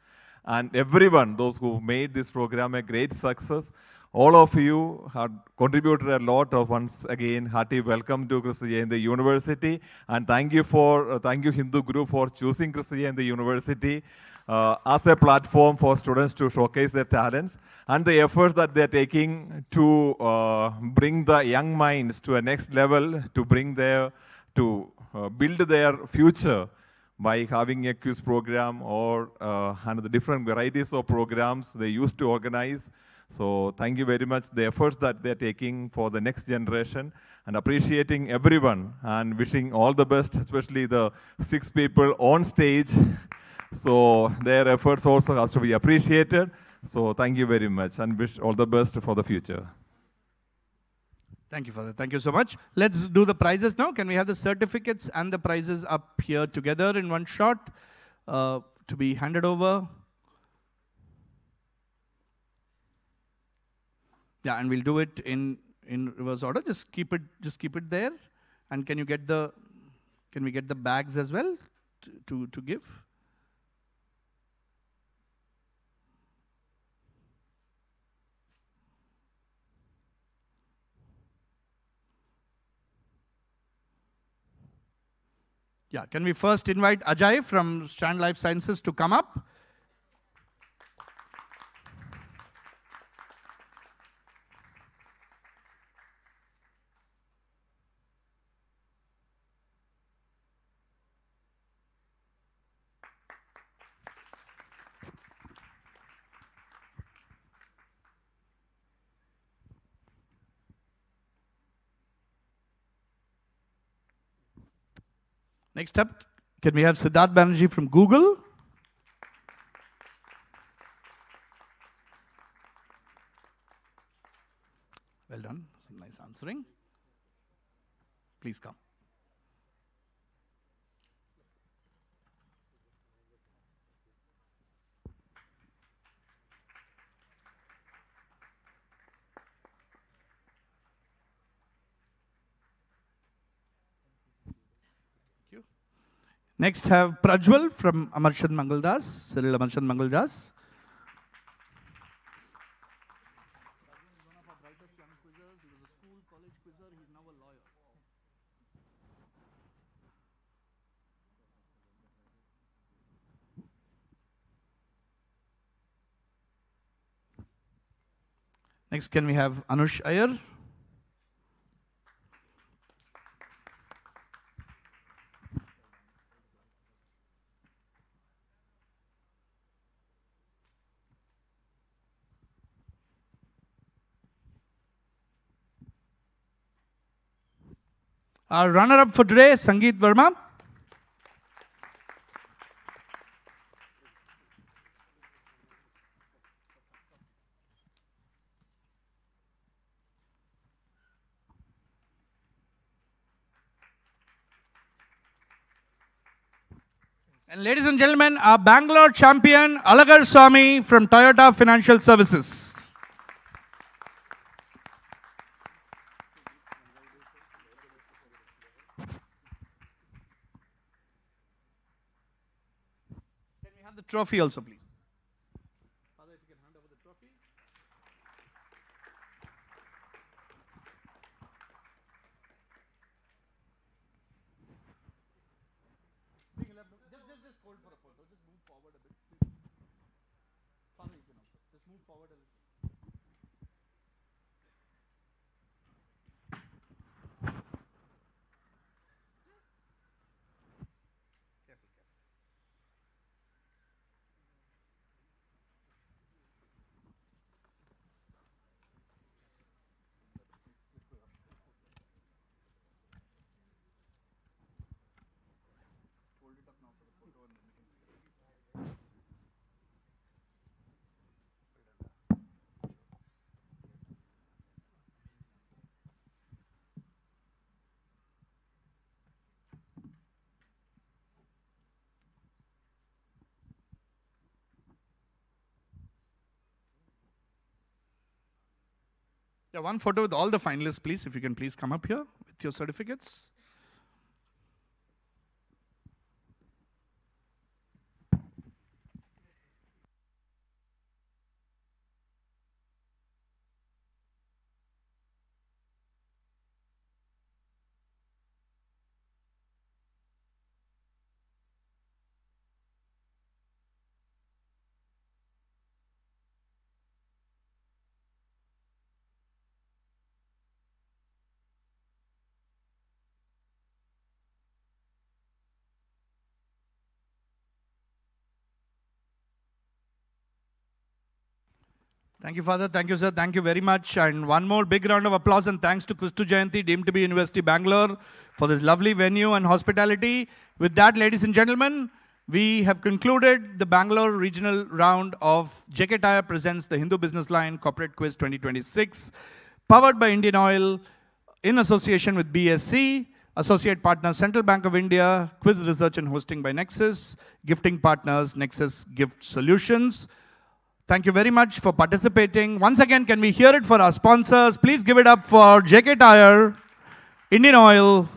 and everyone, those who made this program a great success. All of you have contributed a lot. Of once again, hearty welcome to Christu Jayanti University, and thank you Hindu group for choosing Christu Jayanti University as a platform for students to showcase their talents and the efforts that they are taking to bring the young minds to a next level, to bring build their future by having a quiz program or and the different varieties of programs they used to organize. So thank you very much, the efforts that they're taking for the next generation, and appreciating everyone and wishing all the best, especially the 6 people on stage. So their efforts also has to be appreciated. So thank you very much and wish all the best for the future. Thank you, Father. Thank you so much. Let's do the prizes now. Can we have the certificates and the prizes up here together in one shot to be handed over? Yeah, and we'll do it in reverse order. Just keep it there. And can we get the bags as well to give? Yeah, can we first invite Ajay from Strand Life Sciences to come up? Next up, can we have Siddharth Banerjee from Google? Well done. Some nice answering. Please come. Next have Prajwal from Amarchand Mangaldas, Cyril Amarchand Mangaldas. college quizzer, he's now a lawyer. Next, can we have Anush Iyer? Our runner-up for today, Sangeet Verma. And ladies and gentlemen, our Bangalore champion, Alagar Swami from Toyota Financial Services. Can we have the trophy also, please? Father, if you can hand over the trophy. Just hold for a photo. Just move forward a bit, please. Father, you can also. Just move forward a little. Hold it up now for the photo and then we can see it. Yeah, one photo with all the finalists, please. If you can please come up here with your certificates. Thank you, Father. Thank you, sir. Thank you very much. And one more big round of applause and thanks to Christo Jayanti, deemed to be University Bangalore, for this lovely venue and hospitality. With that, ladies and gentlemen, we have concluded the Bangalore regional round of JK Tyre presents the Hindu BusinessLine Corporate Quiz 2026, powered by Indian Oil, in association with BSC, associate partner Central Bank of India, quiz research and hosting by Nexus, gifting partners Nexus Gift Solutions. Thank you very much for participating. Once again, can we hear it for our sponsors? Please give it up for JK Tyre, Indian Oil,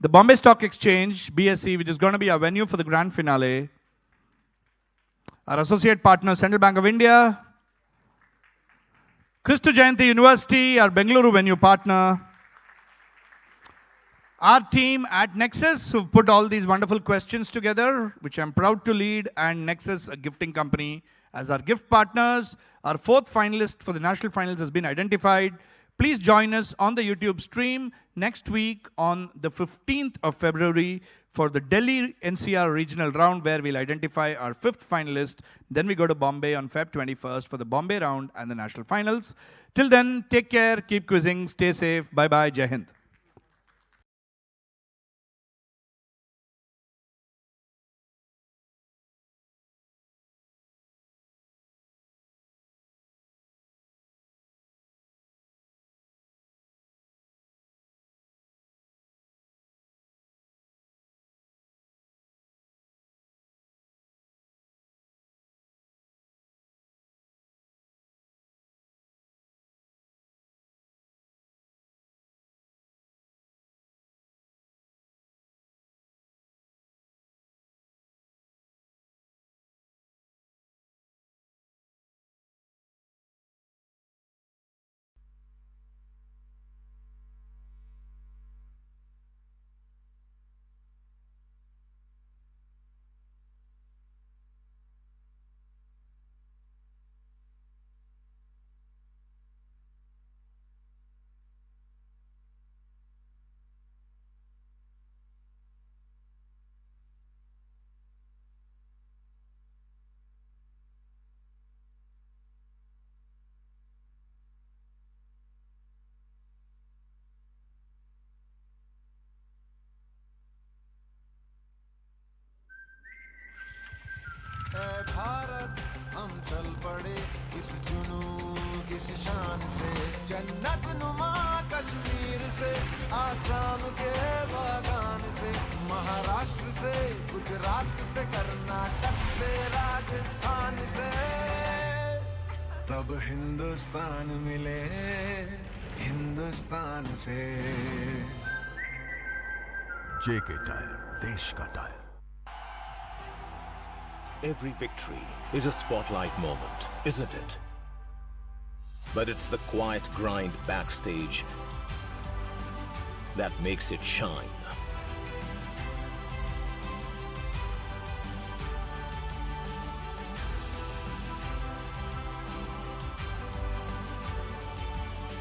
the Bombay Stock Exchange, BSE, which is going to be our venue for the grand finale, our associate partner, Central Bank of India, Christo Jayanti University, our Bengaluru venue partner, our team at Nexus, who've put all these wonderful questions together, which I'm proud to lead, and Nexus, a gifting company, as our gift partners. Our fourth finalist for the national finals has been identified. Please join us on the YouTube stream next week on the 15th of February for the Delhi NCR regional round, where we'll identify our fifth finalist. Then we go to Bombay on Feb 21st for the Bombay round and the national finals. Till then, take care, keep quizzing, stay safe. Bye-bye, Jai Hind. पड़े इस जुनू किस शान से जन्नत नुमा कश्मीर से आसाम के बागान से महाराष्ट्र से गुजरात से कर्नाटक से राजस्थान से तब हिंदुस्तान मिले हिंदुस्तान से जेके टायर देश का tyre Every victory is a spotlight moment, isn't it? But it's the quiet grind backstage that makes it shine.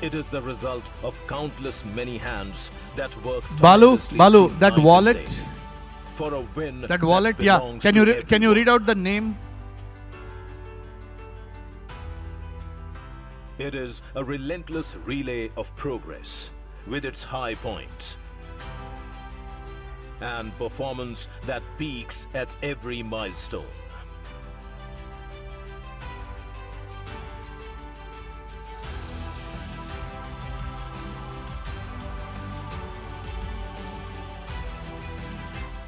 It is the result of countless many hands that work tirelessly Balu, through that night and wallet. day for a win. That wallet, yeah. belongs Can to you read everyone. out the name? It is a relentless relay of progress with its high points and performance that peaks at every milestone.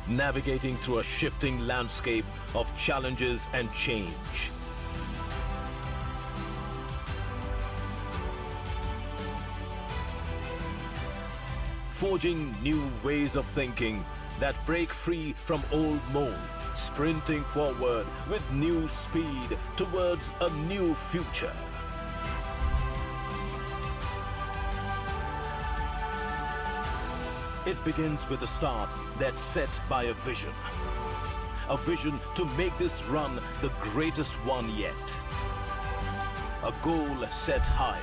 Navigating through a shifting landscape of challenges and change. Forging new ways of thinking that break free from old molds, sprinting forward with new speed towards a new future. It begins with a start that's set by a vision. A vision to make this run the greatest one yet. A goal set higher,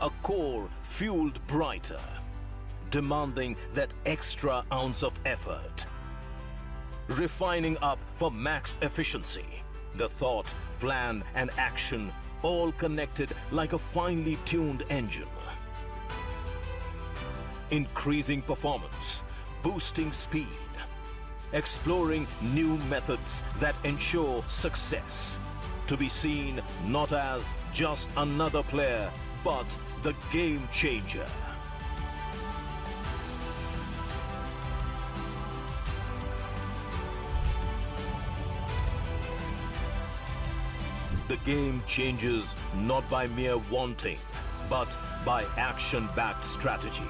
a core fueled brighter, demanding that extra ounce of effort. Refining up for max efficiency, the thought, plan and action all connected like a finely tuned engine. Increasing performance, boosting speed, exploring new methods that ensure success. To be seen not as just another player, but the game changer. The game changes not by mere wanting, but by action-backed strategy.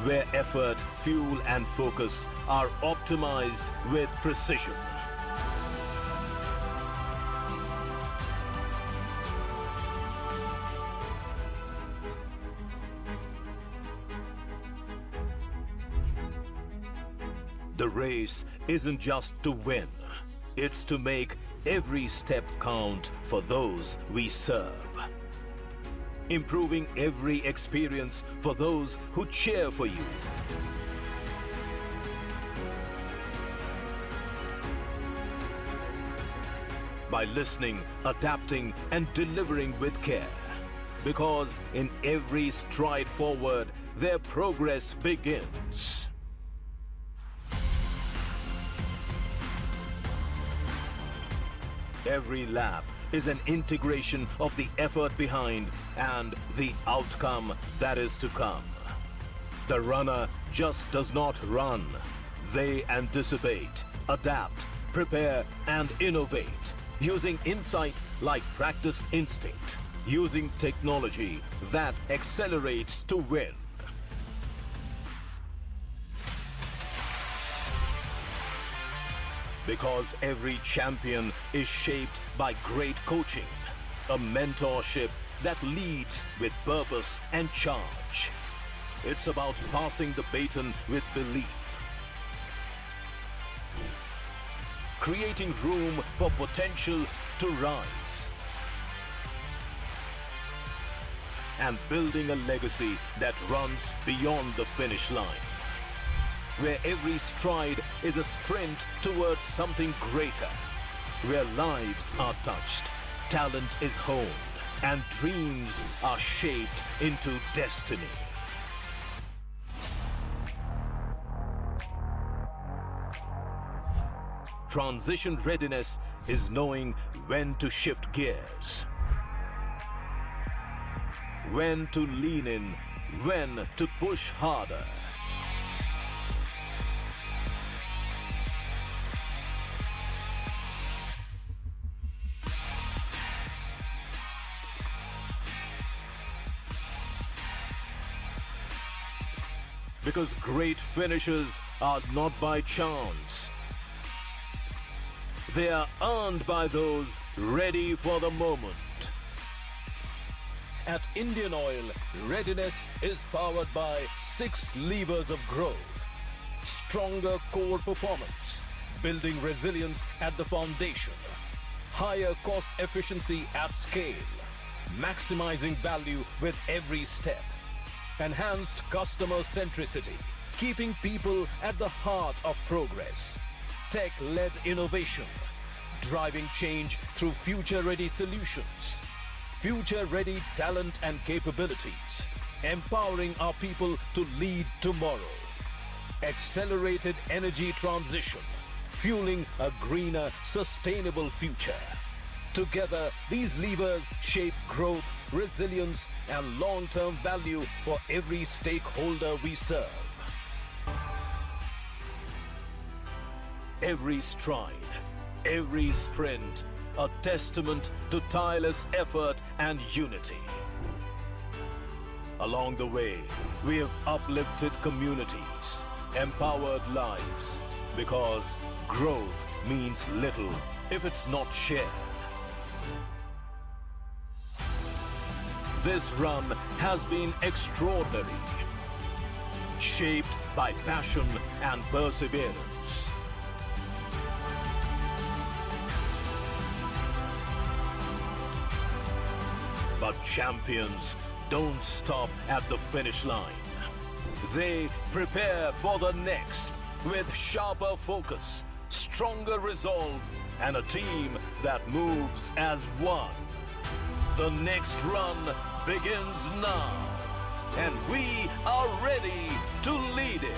Where effort, fuel and focus are optimized with precision. The race isn't just to win, it's to make every step count for those we serve. Improving every experience for those who cheer for you. By listening, adapting and delivering with care. Because in every stride forward, their progress begins. Every lap is an integration of the effort behind and the outcome that is to come. The runner just does not run. They anticipate, adapt, prepare and innovate, using insight like practiced instinct, using technology that accelerates to win. Because every champion is shaped by great coaching, a mentorship that leads with purpose and charge. It's about passing the baton with belief, creating room for potential to rise, and building a legacy that runs beyond the finish line, where every stride is a sprint towards something greater, where lives are touched, talent is honed, and dreams are shaped into destiny. Transition readiness is knowing when to shift gears, when to lean in, when to push harder. Because great finishes are not by chance. They are earned by those ready for the moment. At Indian Oil, readiness is powered by 6 levers of growth. Stronger core performance, building resilience at the foundation. Higher cost efficiency at scale, maximizing value with every step. Enhanced customer centricity, keeping people at the heart of progress. Tech-led innovation, driving change through future-ready solutions. Future-ready talent and capabilities, empowering our people to lead tomorrow. Accelerated energy transition, fueling a greener, sustainable future. Together, these levers shape growth, resilience, and long-term value for every stakeholder we serve. Every stride, every sprint, a testament to tireless effort and unity. Along the way, we have uplifted communities, empowered lives, because growth means little if it's not shared. This run has been extraordinary, shaped by passion and perseverance. But champions don't stop at the finish line. They prepare for the next with sharper focus, stronger resolve, and a team that moves as one. The next run begins now, and we are ready to lead it.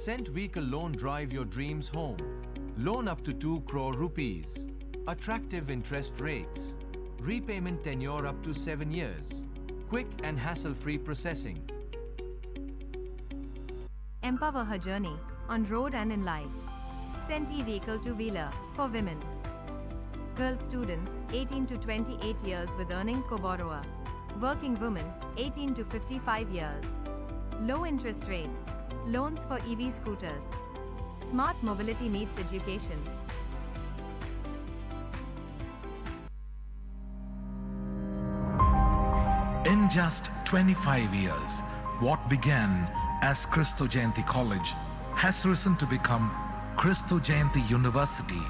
Cent Vehicle Loan Drive your dreams home. Loan up to 2 crore rupees. Attractive interest rates. Repayment tenure up to 7 years. Quick and hassle-free processing. Empower her journey on road and in life. Cent vehicle two-wheeler for women. Girl students 18 to 28 years with earning co-borrower. Working women 18 to 55 years. Low interest rates. Loans for EV scooters. Smart mobility meets education. In just 25 years, what began as Christo Jayanti College has risen to become Christo Jayanti University,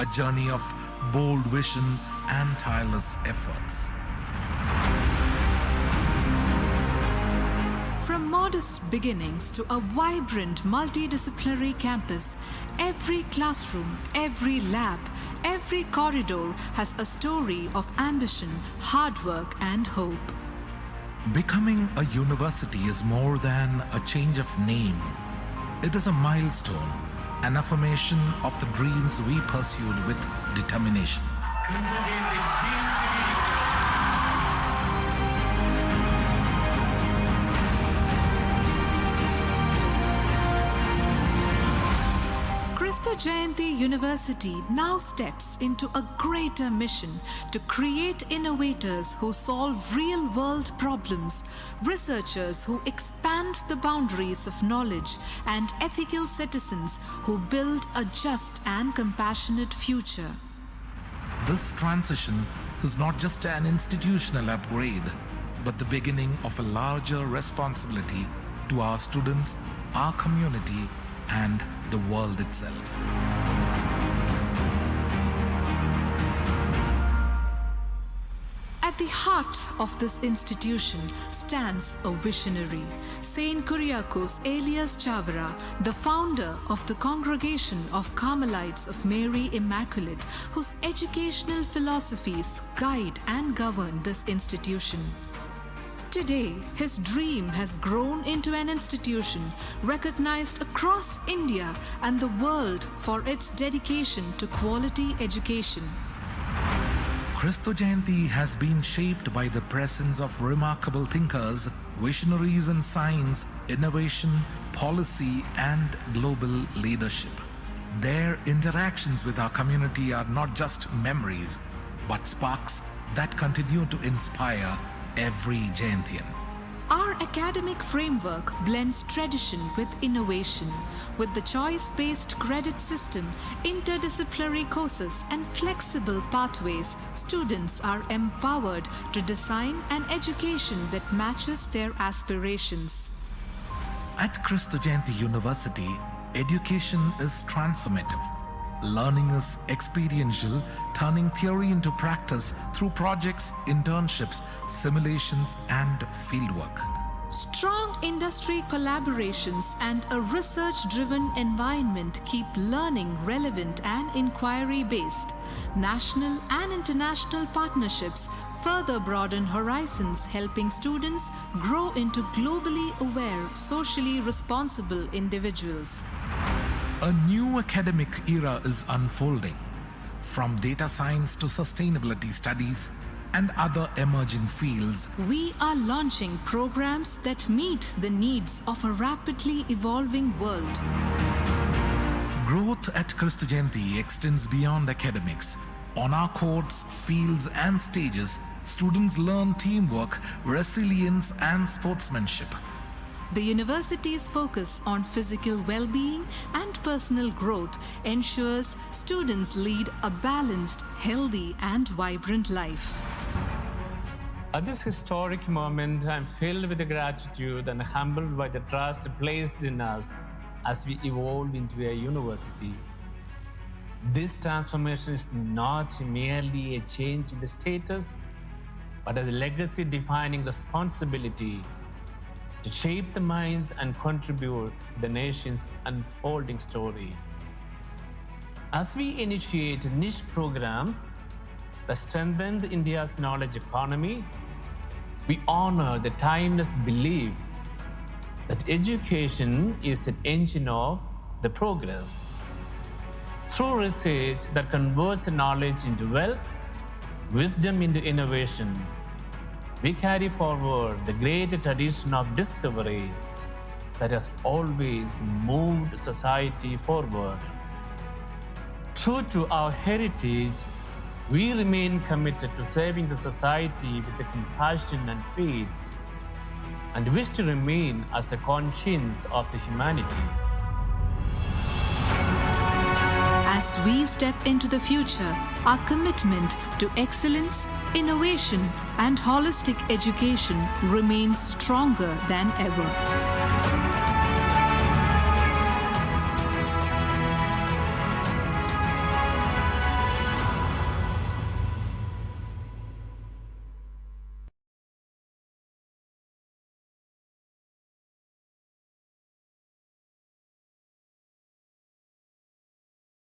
a journey of bold vision and tireless efforts. From modest beginnings to a vibrant multidisciplinary campus, every classroom, every lab, every corridor has a story of ambition, hard work, and hope. Becoming a university is more than a change of name. It is a milestone, an affirmation of the dreams we pursued with determination. Christo Kristo Jayanti University now steps into a greater mission to create innovators who solve real-world problems, researchers who expand the boundaries of knowledge, and ethical citizens who build a just and compassionate future. This transition is not just an institutional upgrade, but the beginning of a larger responsibility to our students, our community, and the world itself. At the heart of this institution stands a visionary, Saint Kuriakos Elias Chavara, the founder of the Congregation of Carmelites of Mary Immaculate, whose educational philosophies guide and govern this institution. Today, his dream has grown into an institution recognized across India and the world for its dedication to quality education. Kristo Jayanti has been shaped by the presence of remarkable thinkers, visionaries in science, innovation, policy, and global leadership. Their interactions with our community are not just memories, but sparks that continue to inspire every Jayantian. Our academic framework blends tradition with innovation. With the choice-based credit system, interdisciplinary courses, and flexible pathways, students are empowered to design an education that matches their aspirations. At Kristo Jayanti University, education is transformative. Learning is experiential, turning theory into practice through projects, internships, simulations, and fieldwork. Strong industry collaborations and a research-driven environment keep learning relevant and inquiry-based. National and international partnerships further broaden horizons, helping students grow into globally aware, socially responsible individuals. A new academic era is unfolding. From data science to sustainability studies and other emerging fields, we are launching programs that meet the needs of a rapidly evolving world. Growth at Kristo Jayanti extends beyond academics. On our courts, fields, and stages, students learn teamwork, resilience, and sportsmanship. The university's focus on physical well-being and personal growth ensures students lead a balanced, healthy, and vibrant life. At this historic moment, I'm filled with gratitude and humbled by the trust placed in us as we evolve into a university. This transformation is not merely a change in the status, but a legacy-defining responsibility to shape the minds and contribute to the nation's unfolding story. As we initiate niche programs that strengthen India's knowledge economy, we honor the timeless belief that education is an engine of the progress. Through research that converts knowledge into wealth, wisdom into innovation, we carry forward the great tradition of discovery that has always moved society forward. True to our heritage, we remain committed to serving the society with the compassion and faith, and wish to remain as the conscience of the humanity. As we step into the future, our commitment to excellence, innovation, and holistic education remains stronger than ever.